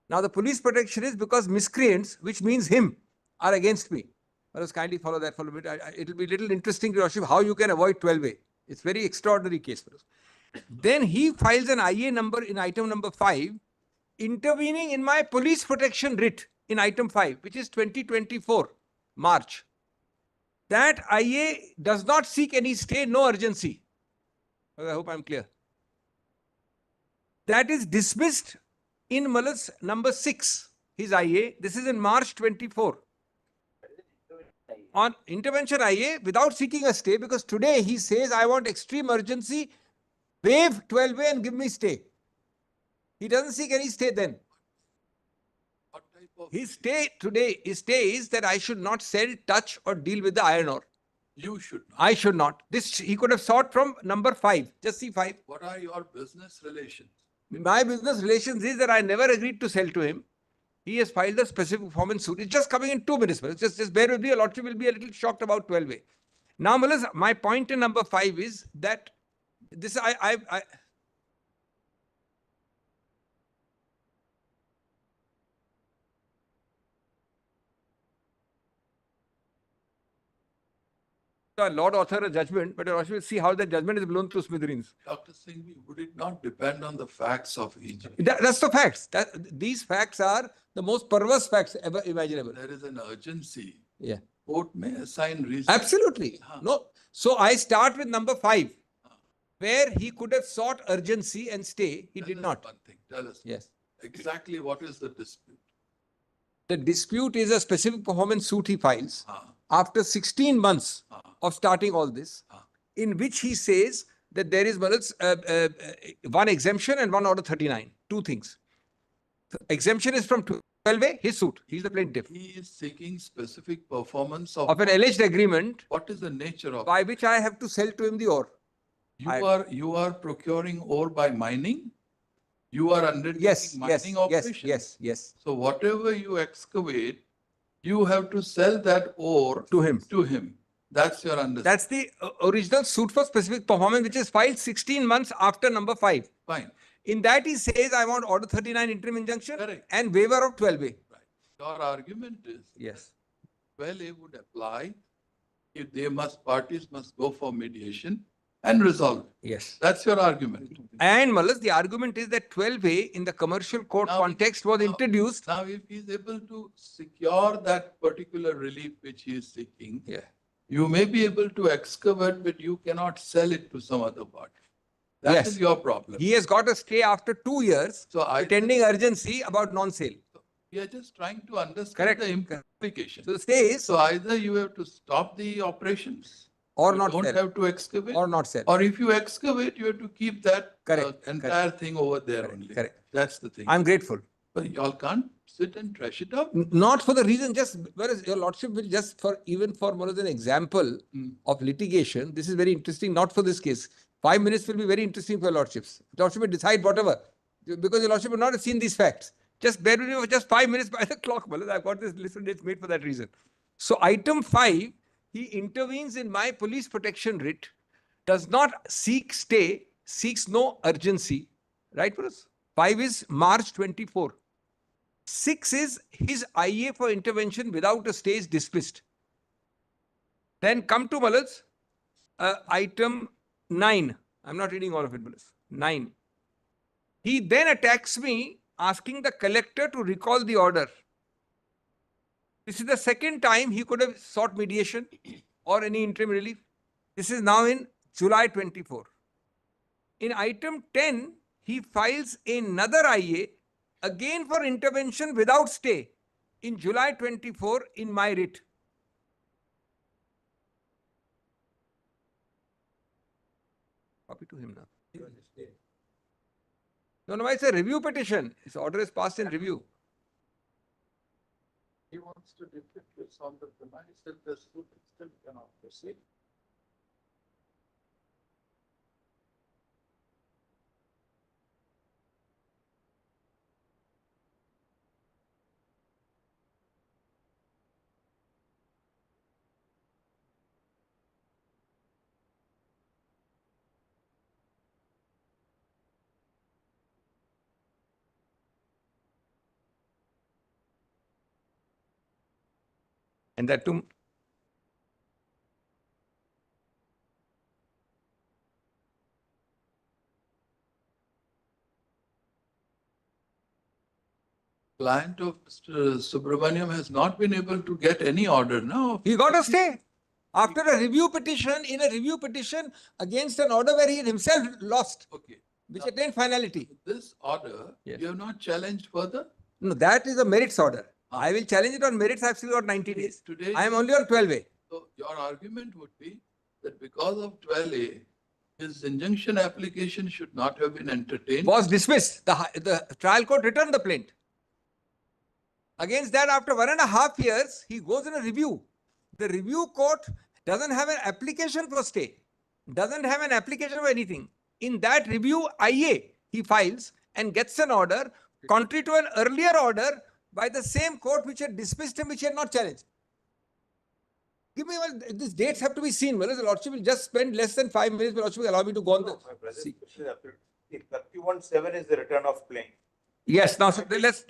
Now the police protection is because miscreants, which means him, are against me. Let us kindly follow that for a bit. It will be a little interesting to worship how you can avoid 12A. It's very extraordinary case for us. Then he files an IA number in item number 5, intervening in my police protection writ in item 5, which is 2024, March. That IA does not seek any stay, no urgency. I hope I'm clear. That is dismissed in Malas number 6, his IA. This is in March 24. On intervention IA without seeking a stay, because today he says, I want extreme urgency, waive 12A and give me stay. He doesn't seek any stay then. His stay today, his stay is that I should not sell, touch or deal with the iron ore. You should not. I should not. This he could have sought from number 5. Just see 5. What are your business relations? My business relations is that I never agreed to sell to him. He has filed a specific performance suit. It's just coming in 2 minutes. Just bear with me. A lordship will be a little shocked about 12A. Now, Malas, my point in number 5 is that this Lord author a judgment, but you will see how the judgment is blown to smithereens. Dr. Singhvi, would it not depend on the facts of each? That's the facts. These facts are the most perverse facts ever imaginable. There is an urgency. Yeah. Court may assign reason. Absolutely. No. So I start with number 5, where he could have sought urgency and stay. He did not. One thing. Tell us. Yes. Exactly what is the dispute? The dispute is a specific performance suit he files after 16 months of starting all this, in which he says that there is one exemption and one order 39. 2 things. The exemption is from 12A, his suit. He's the plaintiff. He is seeking specific performance Of an alleged agreement. What is the nature of by which I have to sell to him the ore. You are procuring ore by mining? You are undertaking mining operations? Yes. So whatever you excavate, you have to sell that ore to him. That's your understanding. That's the original suit for specific performance, which is filed 16 months after number 5. Fine. In that he says, I want order 39 interim injunction and waiver of 12A. Right. Your argument is yes, 12A would apply if parties must go for mediation and resolve it. Yes. That's your argument. And Malas, the argument is that 12A in the commercial court context was introduced. Now, if he is able to secure that particular relief which he is seeking, you may be able to excavate, but you cannot sell it to some other party. That is your problem. He has got a stay after 2 years, pretending urgency about non-sale. We are just trying to understand Correct. the implication. So the stay is So either you have to stop the operations, or you not don't sell. have to excavate, Or not sell. or if you excavate, you have to keep that Correct. entire thing over there Correct. only. Correct. That's the thing. I'm grateful. But y'all can't sit and trash it out. Not for the reason, just whereas your lordship will just for even for one as an example of litigation. This is very interesting, not for this case. 5 minutes will be very interesting for your lordships. Lordship will decide whatever, because your lordship will not have seen these facts. Just bear with me for just 5 minutes by the clock. I've got this list of dates made for that reason. So item 5, he intervenes in my police protection writ, does not seek stay, seeks no urgency. Right, Bruce? 5 is March 24. 6 is his IA for intervention without a stay is dismissed. Then come to Malas, item 9. I'm not reading all of it, Malas. 9. He then attacks me asking the collector to recall the order. This is the second time he could have sought mediation or any interim relief. This is now in July 24. In item 10, he files another IA again for intervention without stay in July 24 in my writ. Copy to him now. No, it's a review petition. His order is passed in review. He wants to defend this on the premise that the suit still cannot proceed. And that too. Client of Mr. Subramaniam has not been able to get any order now. He got a stay. After a review petition, in a review petition against an order where he himself lost, Okay. which attained finality. This order, Yes. you have not challenged further? No, that is a merits order. I will challenge it on merits. I've still got 90 days. Today, I am only on 12A. so your argument would be that because of 12A, his injunction application should not have been entertained. Was dismissed. The trial court returned the plaint. Against that, after 1.5 years, he goes in a review. The review court doesn't have an application for stay, doesn't have an application for anything. In that review, IA, he files and gets an order contrary to an earlier order by the same court which had dismissed him, which he had not challenged. Give me one, these dates have to be seen. Whereas the lordship will just spend less than 5 minutes, but lordship will allow me to go on the. My brother's question is after 31.7 is the return of claim. Yes, now so let's.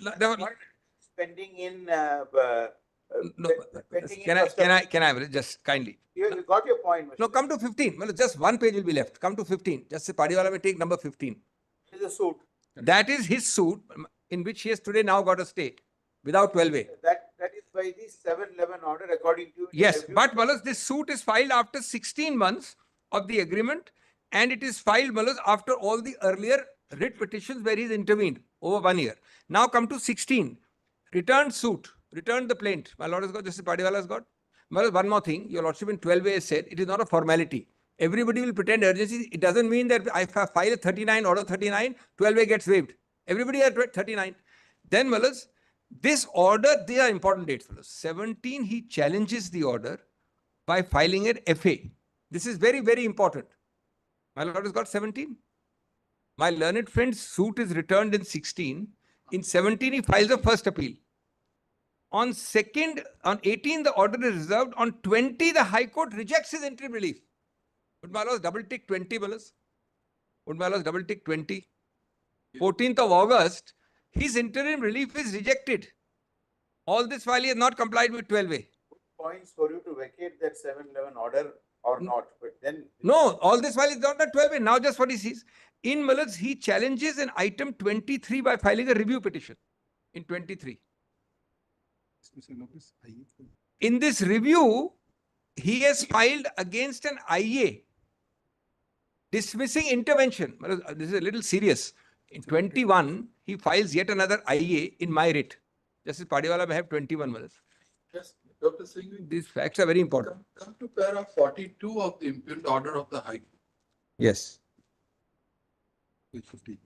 Pending in, No, pending in can I just kindly? You got your point, Mr. No, come to 15. Well, just one page will be left. Come to 15. Just say Padiwala may take number 15. It is a suit. That is his suit in which he has today now got a stay without 12A. That is by the 711 order according to. Yes, but Malas, this suit is filed after 16 months of the agreement, and it is filed, Malas, after all the earlier writ petitions where he's intervened over 1 year. Now come to 16. Returned suit, returned the plaint. My lord has got, Justice Padiwala has got. Well, one more thing, your lordship in 12A has said it is not a formality. Everybody will pretend urgency. It doesn't mean that I file a 39, order 39, 12A gets waived. Everybody at 39. Then, Malas, this order, these are important dates, Malas. 17, he challenges the order by filing an FA. This is very, very important. My lord has got 17. My learned friend's suit is returned in 16. In 17, he files a first appeal. On 18, the order is reserved. On 20, the High Court rejects his interim relief. Would my laws double tick 20, Malas? Would my laws double tick 20? 14th of August, his interim relief is rejected. All this while he has not complied with 12A. Points for you to vacate that 711 order or not, but then. No, all this while he's not at 12A. Now just what he sees. In Malas, he challenges an item 23 by filing a review petition in 23. In this review, he has filed against an IA dismissing intervention. This is a little serious. In 21, he files yet another IA in my writ. Justice Padiwala may have 21 months. Yes, Dr. Singh. These facts are very important. Come to para 42 of the impugned order of the High Court. Yes. Page 50.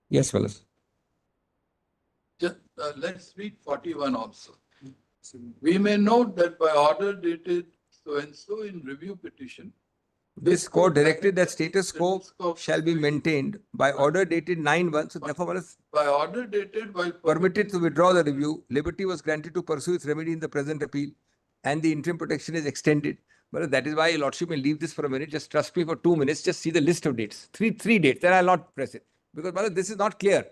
Yes, fellas. Just, let's read 41 also. We may note that by order dated so and so in review petition, This court directed that status quo shall be maintained by order dated 9/1. So therefore, fellas, by order dated by permitted to withdraw the review, liberty was granted to pursue its remedy in the present appeal, and the interim protection is extended. But that is why your lordship may leave this for a minute. Just trust me for 2 minutes. Just see the list of dates. Three dates. Then I'll not press it. Because brother, this is not clear.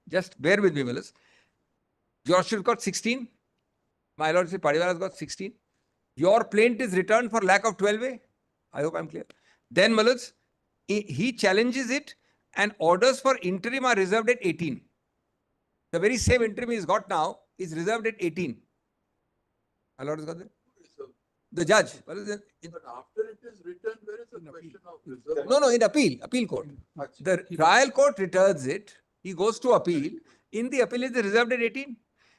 Just bear with me, fellas. Your lordship got 16. My lordship Padiwala has got 16. Your plaintiff is returned for lack of 12A. I hope I'm clear. Then, Malaz, he challenges it and orders for interim are reserved at 18. The very same interim he's got now is reserved at 18. My lord has got that? The judge. But after it is returned, where is the question of reserve? No, in appeal court. The trial court returns it. He goes to appeal. In the appeal, it is reserved at 18.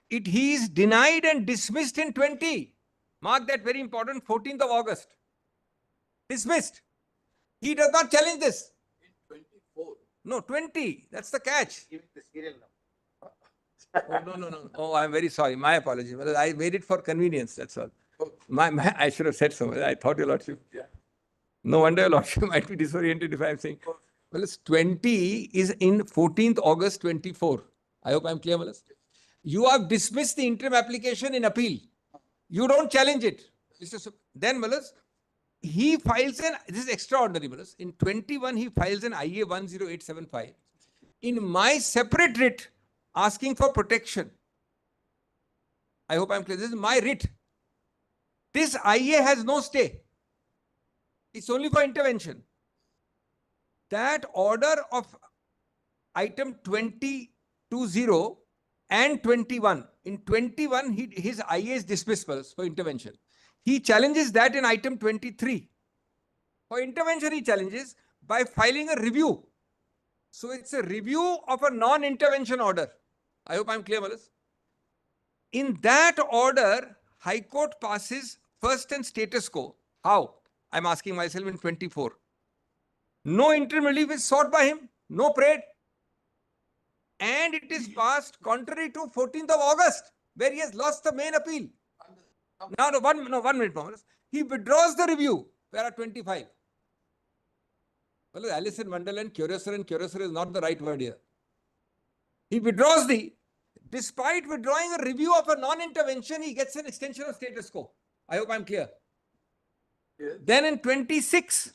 He is denied and dismissed in 20. Mark that very important, 14th of August. Dismissed. He does not challenge this. In 24. No, 20. That's the catch. Give it the serial number. Oh, no. Oh, I'm very sorry. My apology. I made it for convenience. That's all. I should have said so. I thought your lordship. Yeah. No wonder your lordship might be disoriented if I'm saying. Well, it's 20 is in 14th August 24. I hope I'm clear, Malas. You have dismissed the interim application in appeal. You don't challenge it. Then, Malas, he files this is extraordinary, Malas. In 21, he files an IA 10875. In my separate writ, asking for protection. I hope I'm clear. This is my writ. This IA has no stay. It's only for intervention. That order of item 20 and 21. In 21, his IA is dismissed for intervention. He challenges that in item 23. For intervention, he challenges by filing a review. So it's a review of a non-intervention order. I hope I'm clear, Malas. In that order, High Court passes first and status quo. How? I'm asking myself in 24. No interim relief is sought by him. No parade. And it is passed contrary to 14th of August, where he has lost the main appeal. Now, one minute, Malas. He withdraws the review. Para 25. Well, Alice in Wonderland, curiouser is not the right word here. He withdraws despite withdrawing a review of a non-intervention, he gets an extension of status quo. I hope I'm clear. Yes. Then in 26,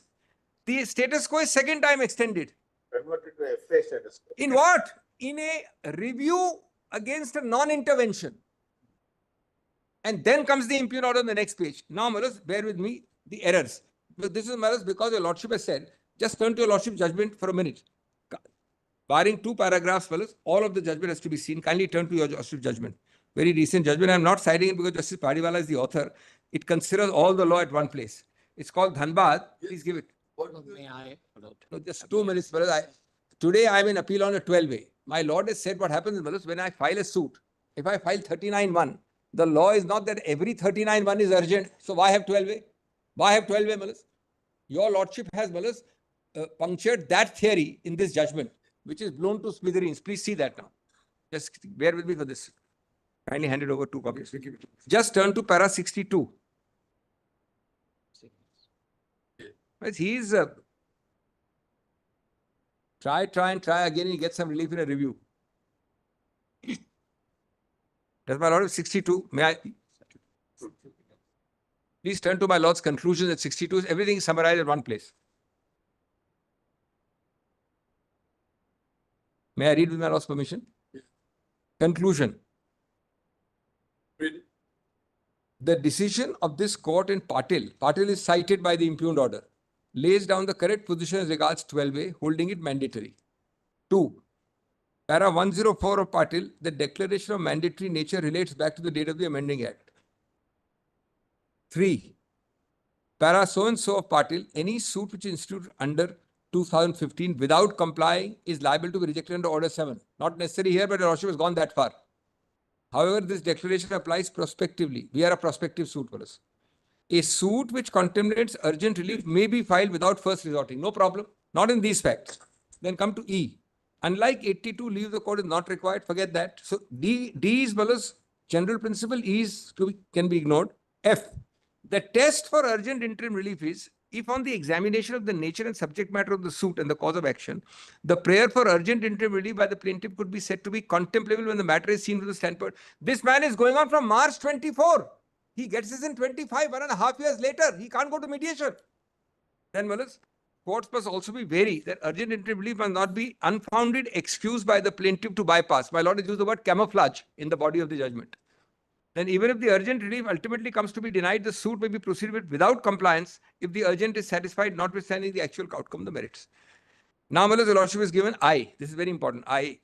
the status quo is second time extended. Converted to FA status quo. In what? In a review against a non-intervention. And then comes the impugned order on the next page. Now, Malas, bear with me, the errors. This is, Malas, because your lordship has said, just turn to your lordship judgment for a minute. Barring 2 paragraphs, fellas, all of the judgment has to be seen. Kindly turn to your lordship judgment. Very recent judgment. I'm not citing it because Justice Padiwala is the author. It considers all the law at one place. It's called Dhanbad. Please give it. May I? No, just 2 minutes, fellas. Today I'm in appeal on a 12A. My lord has said what happens, fellas, when I file a suit. If I file 39-1, the law is not that every 39-1 is urgent. So why have 12A? Why have 12A, Malas? Your lordship has, Malas, punctured that theory in this judgment, which is blown to smithereens. Please see that now. Just bear with me for this. Kindly hand it over 2 copies. Just turn to para 62. He's try again. He gets some relief in a review. Does my lord have 62? May I? Please turn to my lord's conclusions at 62. Everything is summarized at one place. May I read with my lord's permission? Yes. Conclusion. Read it. The decision of this court in Patil is cited by the impugned order, lays down the correct position as regards 12A, holding it mandatory. 2. Para 104 of Patil, the declaration of mandatory nature relates back to the date of the amending act. 3. Para so and so of Patil, any suit which is instituted under 2015 without complying is liable to be rejected under Order 7. Not necessary here, but Your Lordship has gone that far. However, this declaration applies prospectively. We are a prospective suit for us. A suit which contemplates urgent relief may be filed without first resorting. No problem. Not in these facts. Then come to E. Unlike 82, leave of the court is not required. Forget that. So D is Bala's general principle. E is can be ignored. F. The test for urgent interim relief is if on the examination of the nature and subject matter of the suit and the cause of action, the prayer for urgent interim relief by the plaintiff could be said to be contemplable when the matter is seen from the standpoint. This man is going on from March 24. He gets this in 25, 1.5 years later. He can't go to mediation. Then, Malas, courts must also be wary that urgent interim relief must not be unfounded excuse by the plaintiff to bypass. My lord has used the word camouflage in the body of the judgment. Then even if the urgent relief ultimately comes to be denied, the suit may be proceeded with without compliance if the urgent is satisfied, notwithstanding the actual outcome of the merits. Now, Malas, the lordship is given I. This is very important. I.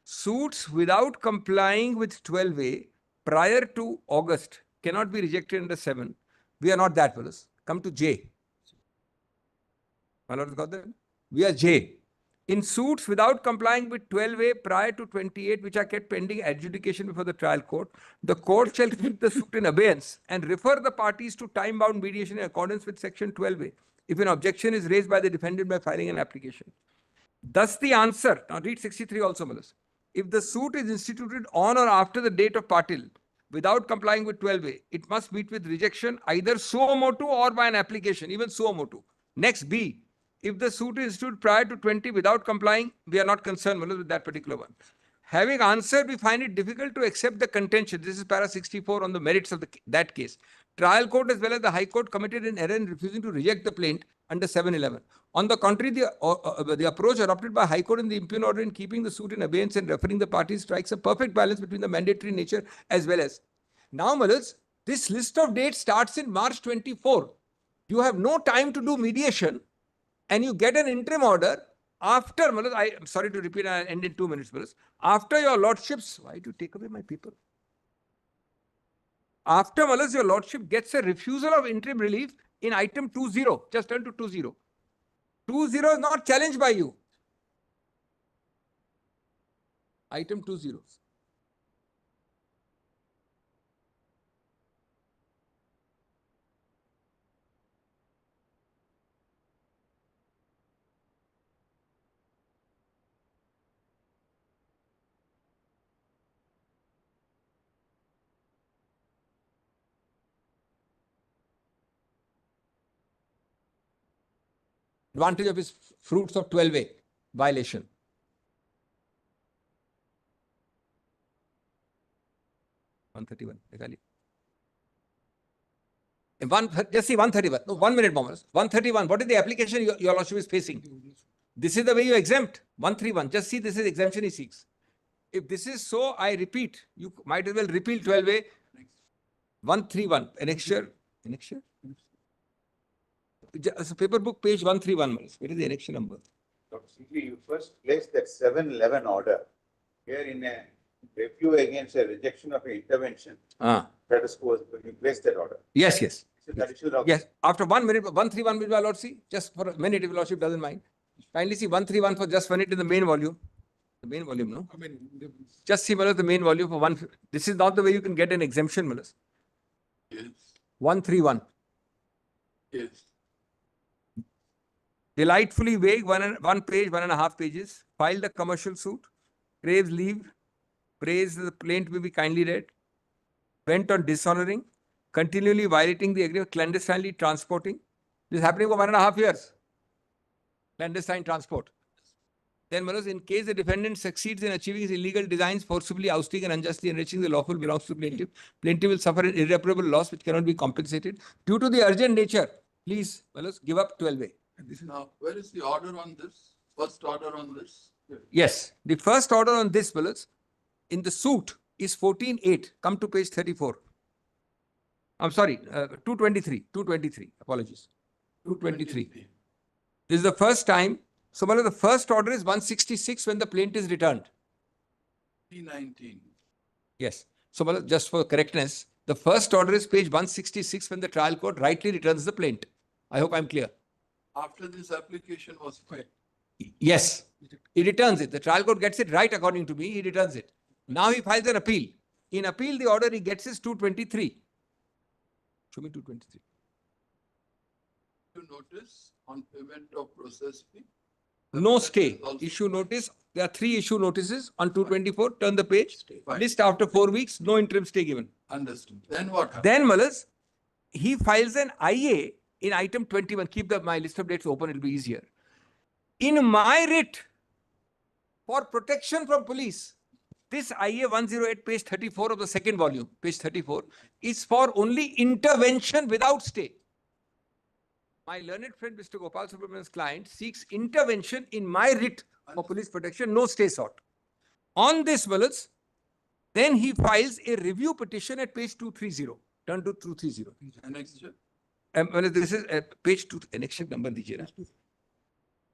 Suits without complying with 12A prior to August cannot be rejected under 7. We are not that, Malas. Come to J. My lord has got that? We are J. In suits without complying with 12A prior to 28, which are kept pending adjudication before the trial court, the court shall keep the suit in abeyance and refer the parties to time-bound mediation in accordance with section 12A if an objection is raised by the defendant by filing an application. Thus the answer, now read 63 also, Malas. If the suit is instituted on or after the date of partil without complying with 12A, it must meet with rejection either suo motu or by an application, even suo motu. Next, B. If the suit is instituted prior to 20 without complying, we are not concerned with that particular one. Having answered, we find it difficult to accept the contention. This is para 64 on the merits of that case. Trial court as well as the High Court committed an error in refusing to reject the plaint under 711. On the contrary, the approach adopted by High Court in the impugn order in keeping the suit in abeyance and referring the parties strikes a perfect balance between the mandatory nature as well as. Now, Malas, this list of dates starts in March 24. You have no time to do mediation. And you get an interim order after, Malas, I'm sorry to repeat, I'll end in 2 minutes, Malas. After your lordships, why do you take away my paper? After, Malas, your lordship gets a refusal of interim relief in item 20. Just turn to 20. 20 is not challenged by you. Item 20. Advantage of his fruits of 12A violation. Just see 131. No, 1 minute, Bombers. 131. What is the application your lordship is facing? This is the way you exempt. 131. Just see, this is exemption he seeks. If this is so, I repeat, you might as well repeal 12A. 131. Annexure. Annexure? It's a paper book, page 131. What is the annexure number? Dr. CP, you first placed that 711 order here in a review against a rejection of an intervention. That is, you placed that order. Yes, yes. So that issue of Yes. After 1 minute, 131 will my lord see? Just for a minute, if your lordship doesn't mind. Kindly see 131 for just 1 minute in the main volume. The main volume, no? Just see, Malas, the main volume for 1. This is not the way you can get an exemption, Malas. Yes. 131. Yes. Delightfully vague, one page, 1.5 pages. Filed a commercial suit. Craves leave. Prays the plaint will be kindly read. Went on dishonoring. Continually violating the agreement, clandestinely transporting. This is happening for 1.5 years. Clandestine transport. Then, Malas, in case the defendant succeeds in achieving his illegal designs, forcibly ousting and unjustly enriching the lawful belongs to plaintiff, plaintiff will suffer an irreparable loss which cannot be compensated. Due to the urgent nature, please, Malas, give up 12A. Now, where is the order on this? First order on this? Yes, the first order on this, Malas, in the suit is 14.8. Come to page 34. I'm sorry, 223. 223. Apologies. 223. This is the first time. So, Malas, the first order is 166 when the plaint is returned. 319. Yes. So, Malas, just for correctness, the first order is page 166 when the trial court rightly returns the plaint. I hope I'm clear. After this application was filed. Yes, he returns it. The trial court gets it right according to me, he returns it. Now he files an appeal. In appeal, the order he gets is 223. Show me 223. You notice on payment of process fee. No stay. Issue notice. There are 3 issue notices on 224. Turn the page. Fine. List after 4 weeks. No interim stay given. Understood. Then what happened? Then, Malas, he files an IA in item 21. Keep my list of dates open. It'll be easier. In my writ for protection from police, this IA 108, page 34 of the second volume, page 34, is for only intervention without stay. My learned friend, Mr. Gopal Subramanian's client, seeks intervention in my writ for police protection, no stay sought. On this, Malas, then he files a review petition at page 230. Turn to 230. Annexure. This is page 2, annexure number.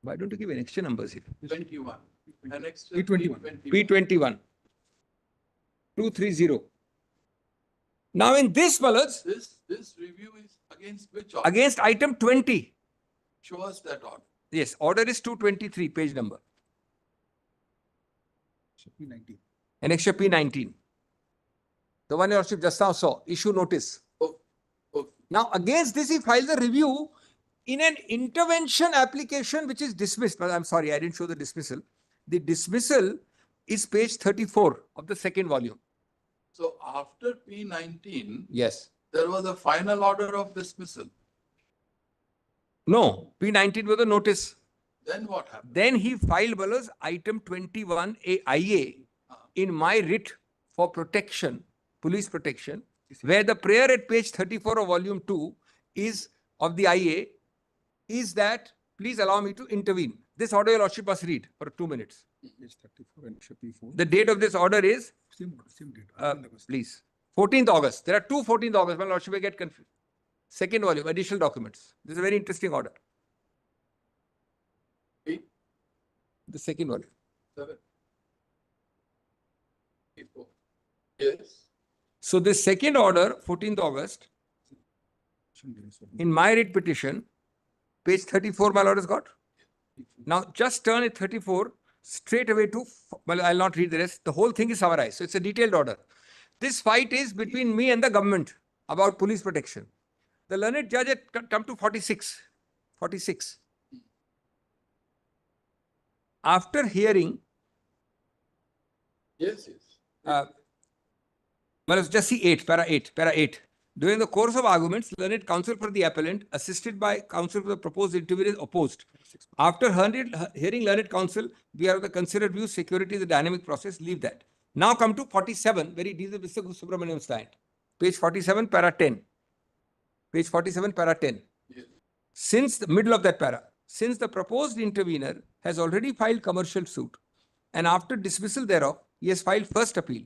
Why don't you give annexure numbers here? 21. Annexure P21. P21. 230. Now in this, Malas, This review is against which order? against item 20. Show us that order. Yes, order is 223, page number. P19. Annexure P19. The one your worship just now saw, issue notice. Now against this, he files a review in an intervention application which is dismissed. But I'm sorry, I didn't show the dismissal. The dismissal is page 34 of the second volume. So after P19, Yes. there was a final order of dismissal. No, P19 was a notice. Then what happened? Then he filed Malas item 21 IA in my writ for protection, police protection, where the prayer at page 34 of volume 2 is of the IA is that please allow me to intervene. This order your lordship must read for 2 minutes. Page 34 and P4. The date of this order is, Same date. please, 14th August. There are 2 14th August. My lordship may get confused. Second volume, additional documents. This is a very interesting order. The second volume. 7. P4. Yes. So this second order, 14th August, in my writ petition, page 34, my lord has got. Now just turn it 34 straight away to, well, I'll not read the rest. The whole thing is summarized. So it's a detailed order. This fight is between me and the government about police protection. The learned judge had come to 46. 46. After hearing, Yes. well, just see 8, para 8. During the course of arguments, learned counsel for the appellant, assisted by counsel for the proposed interveners, opposed. After hearing learned counsel, we are of the considered view, security is a dynamic process, leave that. Now come to 47, where he deals with Mr. Subramanian's client. Page 47, para 10. Page 47, para 10. Yes. Since the middle of that para, since the proposed intervener has already filed commercial suit, and after dismissal thereof, he has filed first appeal,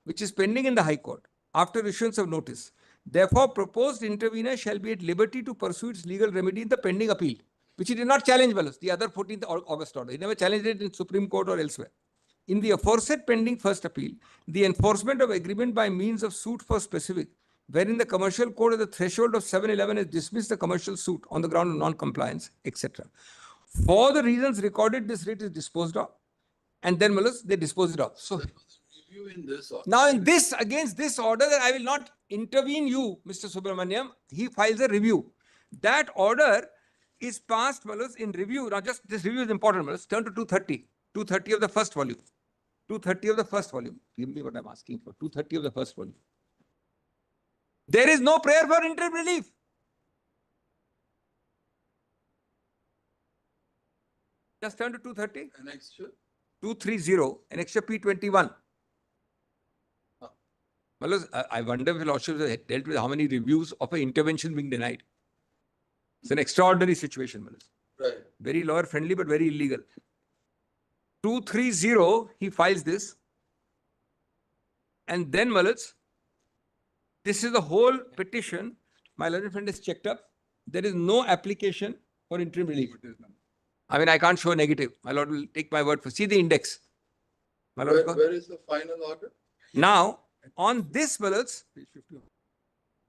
which is pending in the High Court, after issuance of notice. Therefore, proposed intervener shall be at liberty to pursue its legal remedy in the pending appeal, which he did not challenge, the other 14th August order. He never challenged it in Supreme Court or elsewhere. In the aforesaid pending first appeal, the enforcement of agreement by means of suit for specific, wherein the commercial code at the threshold of 711 has dismissed the commercial suit on the ground of non-compliance, etc. For the reasons recorded, this writ is disposed of, and then they dispose it of. So Review in this order. now in this, against this order that I will not intervene you, Mr. Subramaniam, he files a review. That order is passed, in review. Now just this review is important, turn to 230. 230 of the first volume. 230 of the first volume. Give me what I'm asking for. 230 of the first volume. There is no prayer for interim relief. Just turn to 230. Annexure. 230, annexure P21. I wonder if Lordship has dealt with how many reviews of an intervention being denied. It's an extraordinary situation, Right. Very lawyer friendly, but very illegal. 230, he files this. And then, this is the whole petition. My learned friend has checked up. There is no application for interim relief. I mean, I can't show a negative. My lord will take my word for. See the index. My lord, Where is the final order? now, on this,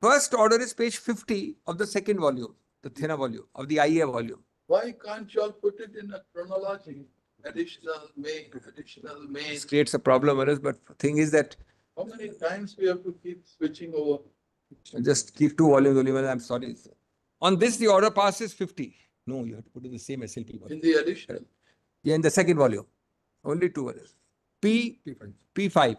first order is page 50 of the second volume, the thinner volume, of the IA volume. Why can't you all put it in a chronology? Additional main, additional main. This creates a problem for us, but thing is that How many times we have to keep switching over? just keep 2 volumes only. Well, I'm sorry. On this, the order passes 50. No, you have to put in the same SLP volume. In the additional? Yeah, in the second volume. Only 2 volumes. P5. P5.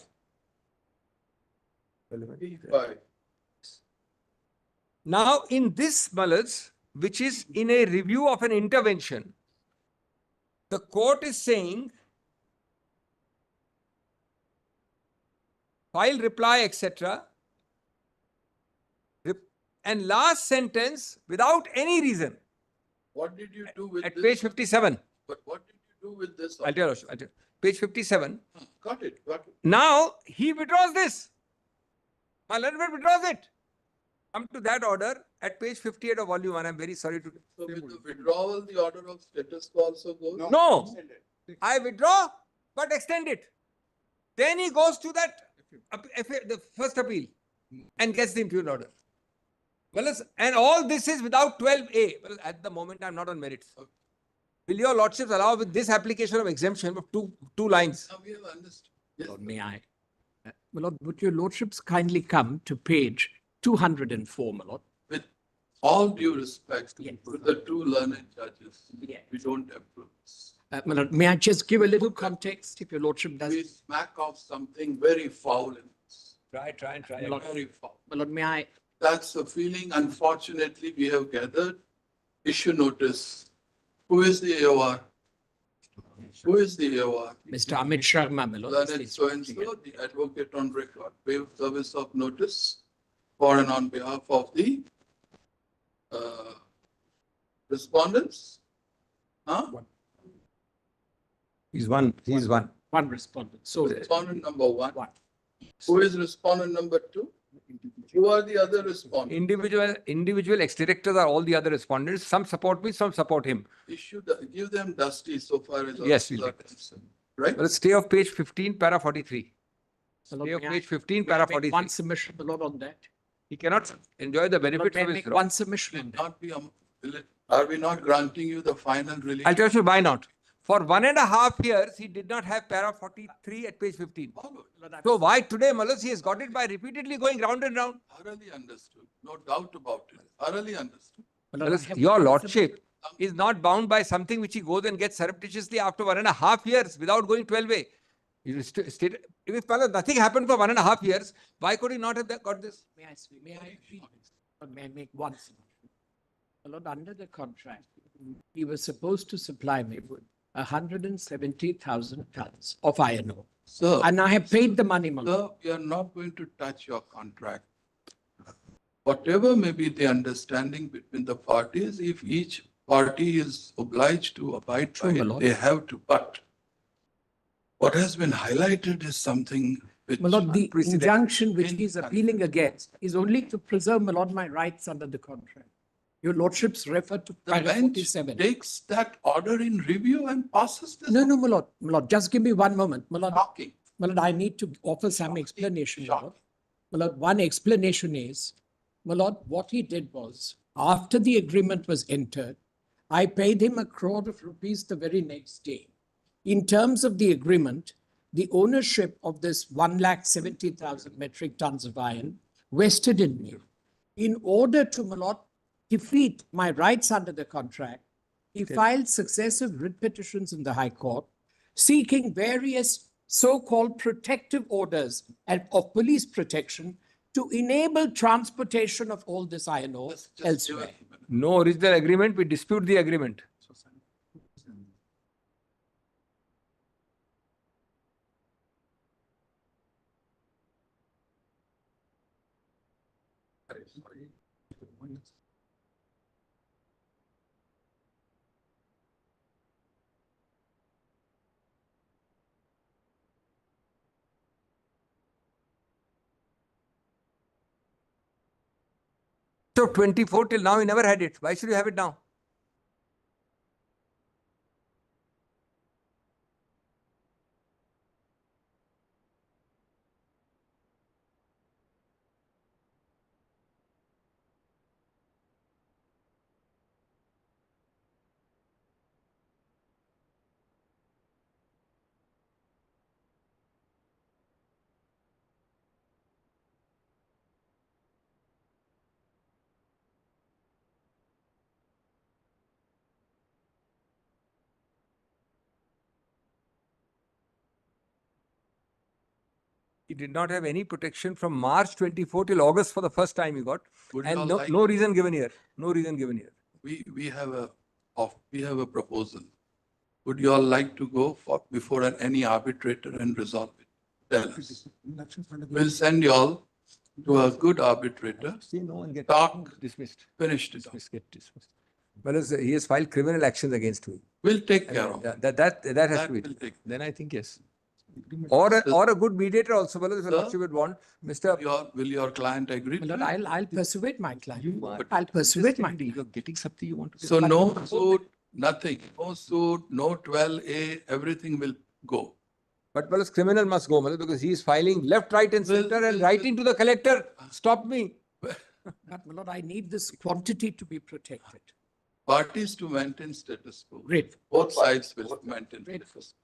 Now, in this, Malaz, which is in a review of an intervention, the court is saying file reply, etc. And last sentence, without any reason. What did you do with at this? page 57? But what did you do with this? I'll tell you. Page 57. Got it, got it. Now he withdraws this. My learner withdraws it. Come to that order at page 58 of volume 1. I'm very sorry to. So with the withdrawal, the order of status quo also goes? No. I withdraw, but extend it. Then he goes to that, the first appeal and gets the impugned order. Well, and all this is without 12A. Well, at the moment, I'm not on merits. Will your lordships allow with this application of exemption of two lines? Now we have understood. Yes. Lord, may I? My Lord, would your lordships kindly come to page 204, my Lord? With all due respect to the 2 learned judges, we don't approve. My Lord, may I just give a little context if your lordship does? We smack off something very foul in this. Try. My Lord, Very foul. my Lord, may I? That's the feeling. Unfortunately, we have gathered issue notice. Who is the AOR? Who is the AOR? Mr. Amit Sharma, my Lord. Learned so-and-so, the advocate on record, waive service of notice for and on behalf of the respondents. Huh? He's one. One respondent. So respondent number 1. Who is respondent number 2? Who are the other respondents? Individual ex-directors are all the other respondents. Some support me, some support him. Give them dusty so far as Yes, others we'll are take that. concerned. Right? Well, stay of page 15, para 43. Stay of may I- page 15, may I para make 43. one submission, my Lord, on that. He cannot enjoy the Lord, benefits may I of his make law. one submission on that? Not be, are we not granting you the final relief? I'll tell you why not. For 1.5 years, he did not have para 43 at page 15. So why today, Malus, he has got it by repeatedly going round and round. Thoroughly understood. No doubt about it. Thoroughly understood. Malus, your lordship is not bound by something which he goes and gets surreptitiously after 1.5 years without going 12A. If Malus, nothing happened for 1.5 years, why could he not have got this? May I speak? May I read? Lord, may I make one submission? My Lord, under the contract, he was supposed to supply me with 170,000 tons of iron ore. Sir, And I have paid the money, my Lord. Sir, we are not going to touch your contract. Whatever may be the understanding between the parties, if each party is obliged to abide by my it, Lord. they have to. But what has been highlighted is something which. My Lord, the Unprecedented. injunction which he is appealing against is only to preserve, my Lord, my rights under the contract. Your lordships refer to The paragraph bench 47. takes that order in review and passes this. No, my Lord. My Lord, just give me one moment. My Lord, Shocking. my Lord, I need to offer some explanation, my Lord. My Lord, one explanation is, my Lord, what he did was, after the agreement was entered, I paid him 1 crore of rupees the very next day. In terms of the agreement, the ownership of this 170,000 metric tons of iron vested in me. In order to, my Lord, defeat my rights under the contract, he filed successive writ petitions in the High Court, seeking various so-called protective orders and of police protection to enable transportation of all this iron ore elsewhere. No original agreement, we dispute the agreement. So 24 till now, he never had it. Why should you have it now? He did not have any protection from March 24 till August for the first time he got. Would you And all no, like- no reason given here. No reason given here. We have a proposal. Would you all like to go before any arbitrator and resolve it? Tell us. We'll send you all to a good arbitrator. See, no one get Talk, dismissed. finished it. Dismissed, get dismissed. Well, he has filed criminal actions against me. We'll take care of it. That has That to be. will take- Then I think yes. Or a good mediator also, well, if Sir? Lordship would want, Mr. Will your client agree? to Lord, it? I'll persuade my client. But I'll persuade my client. You're getting something you want to. So no suit, nothing, no suit, no 12A, everything will go. But well, criminal must go, well, because he is filing left, right and center and writing to the collector, stop me. But my lord, I need this quantity to be protected. Parties to maintain status quo. Great. Both sides will maintain Great. status quo.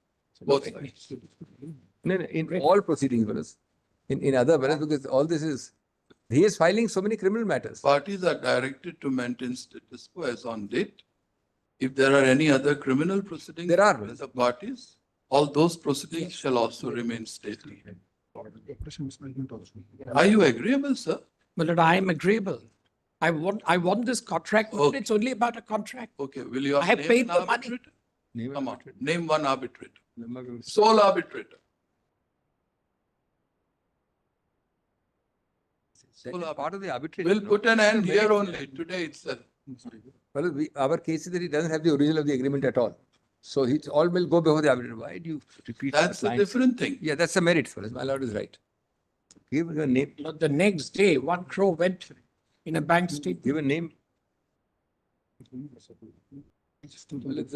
Both sides. No, in all proceedings, fellas. In other fellas, because all this is, he is filing so many criminal matters. Parties are directed to maintain status quo as on date. If there are any other criminal proceedings. There are. with the parties, all those proceedings shall also remain stately. Are you agreeable, sir? My lord, I am agreeable. I want this contract. but Okay. It's only about a contract. Okay, will you all I have name paid an the money. arbitrator? Come on, name one arbitrator. Sole arbitrator. That is part of the arbitration. We'll no? put an end here Merits. only, today itself. Well, our case is that he doesn't have the original of the agreement at all. So it all will go before the arbitrator. Why do you repeat? That's a different thing. Yeah, that's the merits, fellas. My lord is right. Give a name. Lord, the next day, 1 crore went in a bank statement. Give a name. Well, it's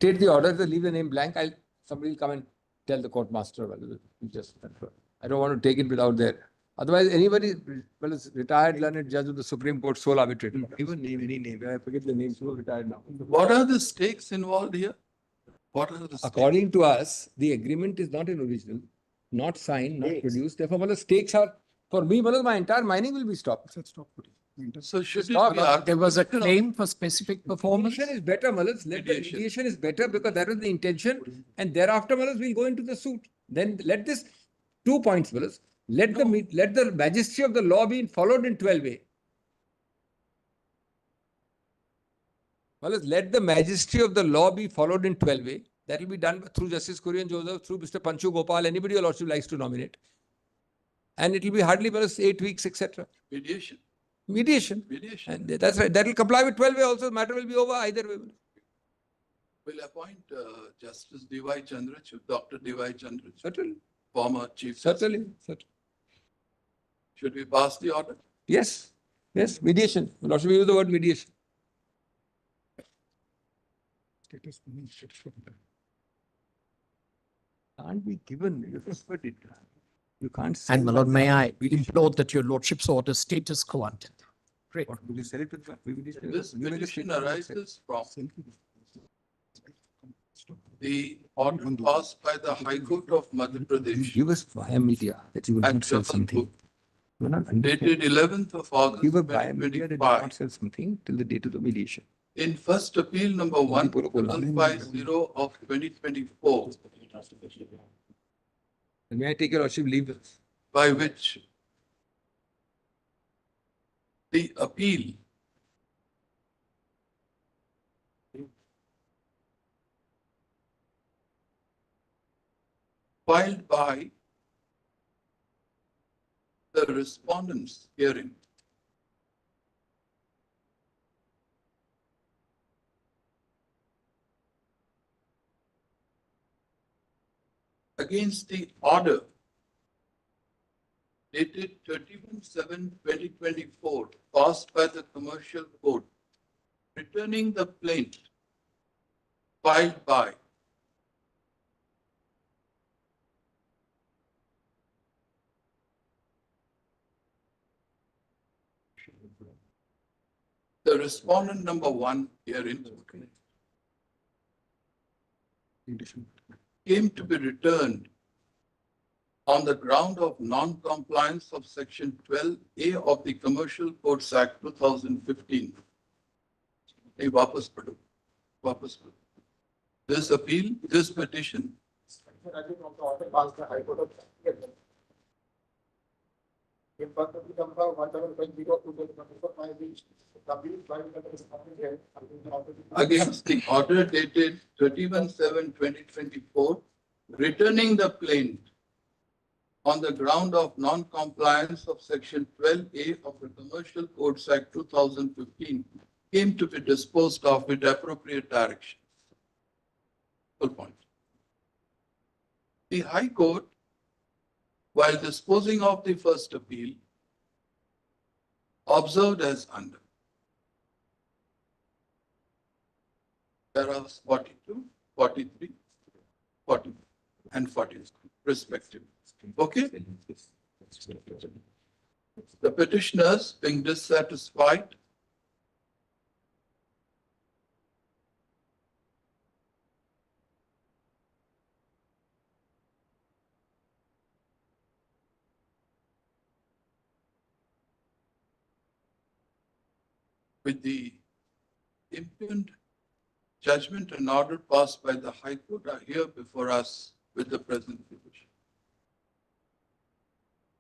state the order, leave the name blank. Somebody will come and tell the court master. Well, we just, I don't want to take it without there. Otherwise, anybody, well, it's retired learned judge of the Supreme Court, sole arbitrator. Even name, any name. I forget the name, so retired now. What are the stakes involved here? What are the stakes? According to us, the agreement is not an original, not signed, not produced. Therefore, well, stakes are, for me, well, my entire mining will be stopped. So should it Stop. be There was a claim for specific performance. Mediation is better, Malas. Mediation is better because that was the intention. And thereafter, Malas, we'll go into the suit. Then let this 2 points, Malas. Let the majesty of the law be followed in 12A. Malas, let the majesty of the law be followed in 12A. That will be done through Justice Kurian Joseph, through Mr. Panchu Gopal, anybody your lordship likes to nominate. And it will be hardly, Malas, 8 weeks, etc. Mediation. Mediation. Mediation. And that's right. That will comply with 12A also. The matter will be over either way. We'll appoint Justice D.Y. Chandrachud, Dr. D.Y. Chandrachud. Certainly. Former Chief Justice. Certainly. Should we pass the order? Yes. Yes. Mediation. Not should we use the word mediation? Can't be given. You can't say. And my lord, may I implore that your lordship's order status quo ante. Great. What will you sell it with? This petition arises from the order passed by the High Court of Madhya Pradesh. Give us via media that you will not sell something. We're not Dated 11th of August Give us via media that you will 2025. not sell something till the date of the mediation. In first appeal number 1050 of 2024, May I take your lordship leave? by which the appeal filed by the respondents hearing against the order dated 31/7/2024 passed by the commercial court returning the plaint filed by the respondent number 1 herein came to be returned on the ground of non-compliance of Section 12A of the Commercial Codes Act 2015 नहीं वापस पढ़ो, वापस पढ़ो. This appeal, this petition. Against the order dated 31/7/2024, returning the plaint on the ground of non-compliance of Section 12A of the Commercial Codes Act 2015 came to be disposed of with appropriate direction. Full point. The High Court, while disposing of the first appeal, observed as under. Paragraphs 42, 43, 40, and 40, respectively. Okay? The petitioners, being dissatisfied, with the impugned judgment and order passed by the High Court are here before us with the present petition.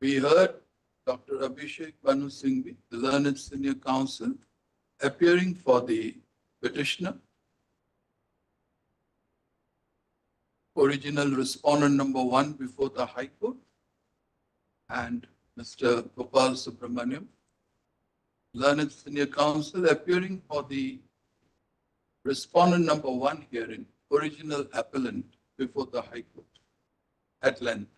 We heard Dr. Abhishek Banu Singhvi, the learned senior counsel, appearing for the petitioner. Original respondent number 1 before the High Court, and Mr. Gopal Subramaniam, learned senior counsel, appearing for the respondent number 1 hearing, original appellant before the High Court at length.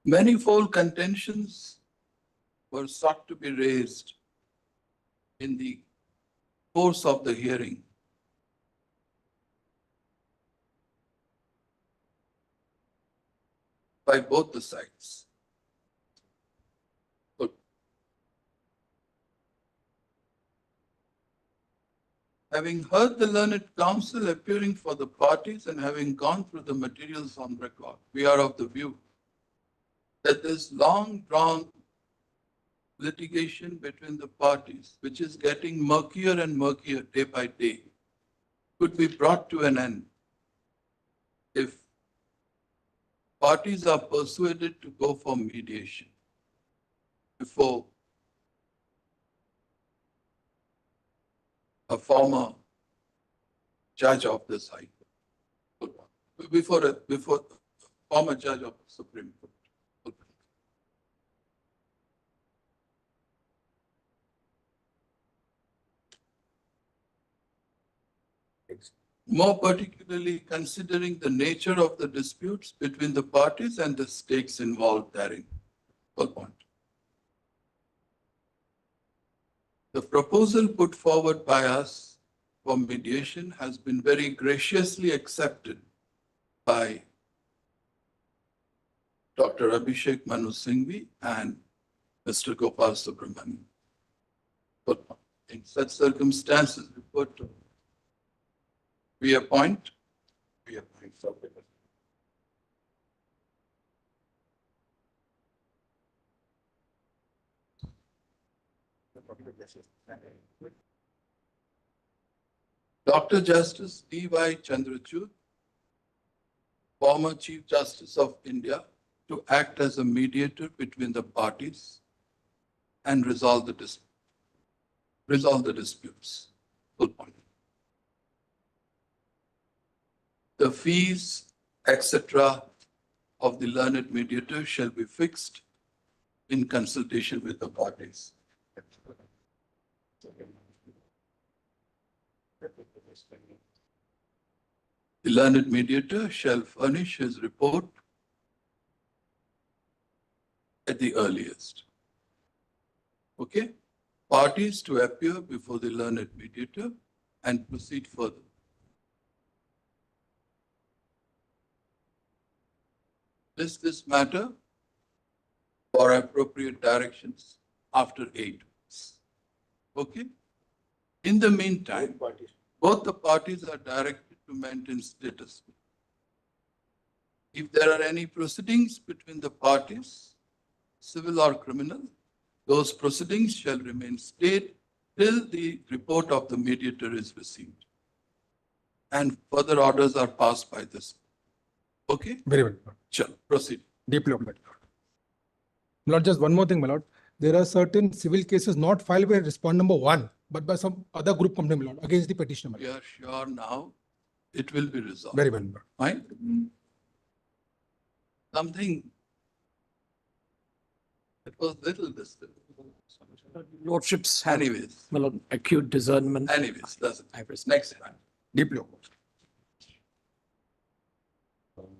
Manifold contentions were sought to be raised in the course of the hearing. By both the sides. Good. Having heard the learned counsel appearing for the parties and having gone through the materials on record, we are of the view that this long drawn litigation between the parties, which is getting murkier and murkier day by day, could be brought to an end if parties are persuaded to go for mediation before a former judge of this High Court, before a former judge of the Supreme Court. More particularly considering the nature of the disputes between the parties and the stakes involved therein. Full point. The proposal put forward by us for mediation has been very graciously accepted by Dr. Abhishek Manu Singhvi and Mr. Gopal Subramaniam. Full point. In such circumstances, we appoint. Dr. Justice D.Y. Chandrachud, former Chief Justice of India, to act as a mediator between the parties and resolve the disputes. Full point. The fees, etc., of the learned mediator shall be fixed in consultation with the parties. The learned mediator shall furnish his report at the earliest. Okay? Parties to appear before the learned mediator and proceed further. This matter for appropriate directions after 8 weeks. Okay? In the meantime, both the parties are directed to maintain status quo. If there are any proceedings between the parties, civil or criminal, those proceedings shall remain stayed till the report of the mediator is received. And further orders are passed by this. Okay? Very well. Sure, proceed. Deeply obliged. My Lord, just one more thing, my Lord. There are certain civil cases not filed by respondent number 1, but by some other group company, my Lord, against the petitioner. We are sure now it will be resolved. Very well, my Lord. Fine? Something that was little distant. Lordships have, Anyways. my Lord, acute discernment. Anyways, doesn't. Next time. Deeply obliged.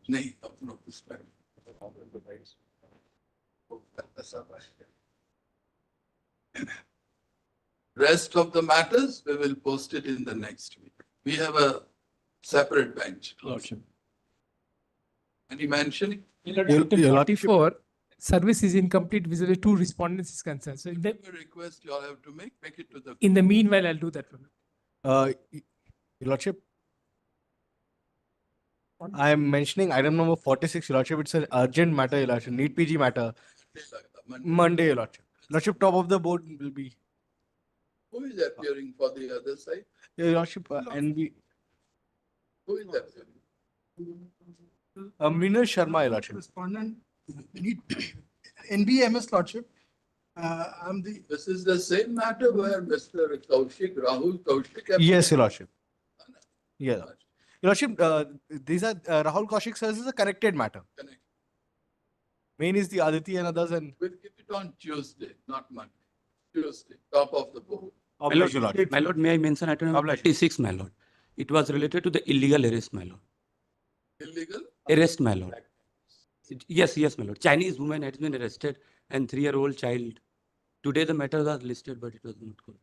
नहीं, अपनों को spare. Rest of the matters, we will post it in the next week. We have a separate bench. Lordship. Any mentioning? Your 44, service is incomplete vis-a-vis 2 respondents is concerned. So in the, Whatever request you all have to make it to the. in the meanwhile, I'll do that one. Your Lordship, I am mentioning item number 46, Your Lordship. It's an urgent matter, Your Lordship. NEET PG matter. Monday, Your Lordship. Lordship, top of the board will be. Who is appearing for the other side? Your Lordship, NB. Who is appearing? Mrinal Sharma, Your Lordship. Respondent, NBMS Lordship. I'm the. This is the same matter where Mr. Rahul Kaushik. Yes, Your Lordship. Yeah. Your Lordship, these are Rahul Kaushik sir, this is a connected matter. Connect. Main is the Aditi and others, and We'll keep it on Tuesday, not Monday. Tuesday, top of the board. My Lord, may I mention item number 36, my Lord? It was related to the illegal arrest, my Lord. Illegal? Arrest, my Lord. Yes, my Lord. Chinese woman has been arrested and 3-year-old child. Today the matter was listed, but it was not good.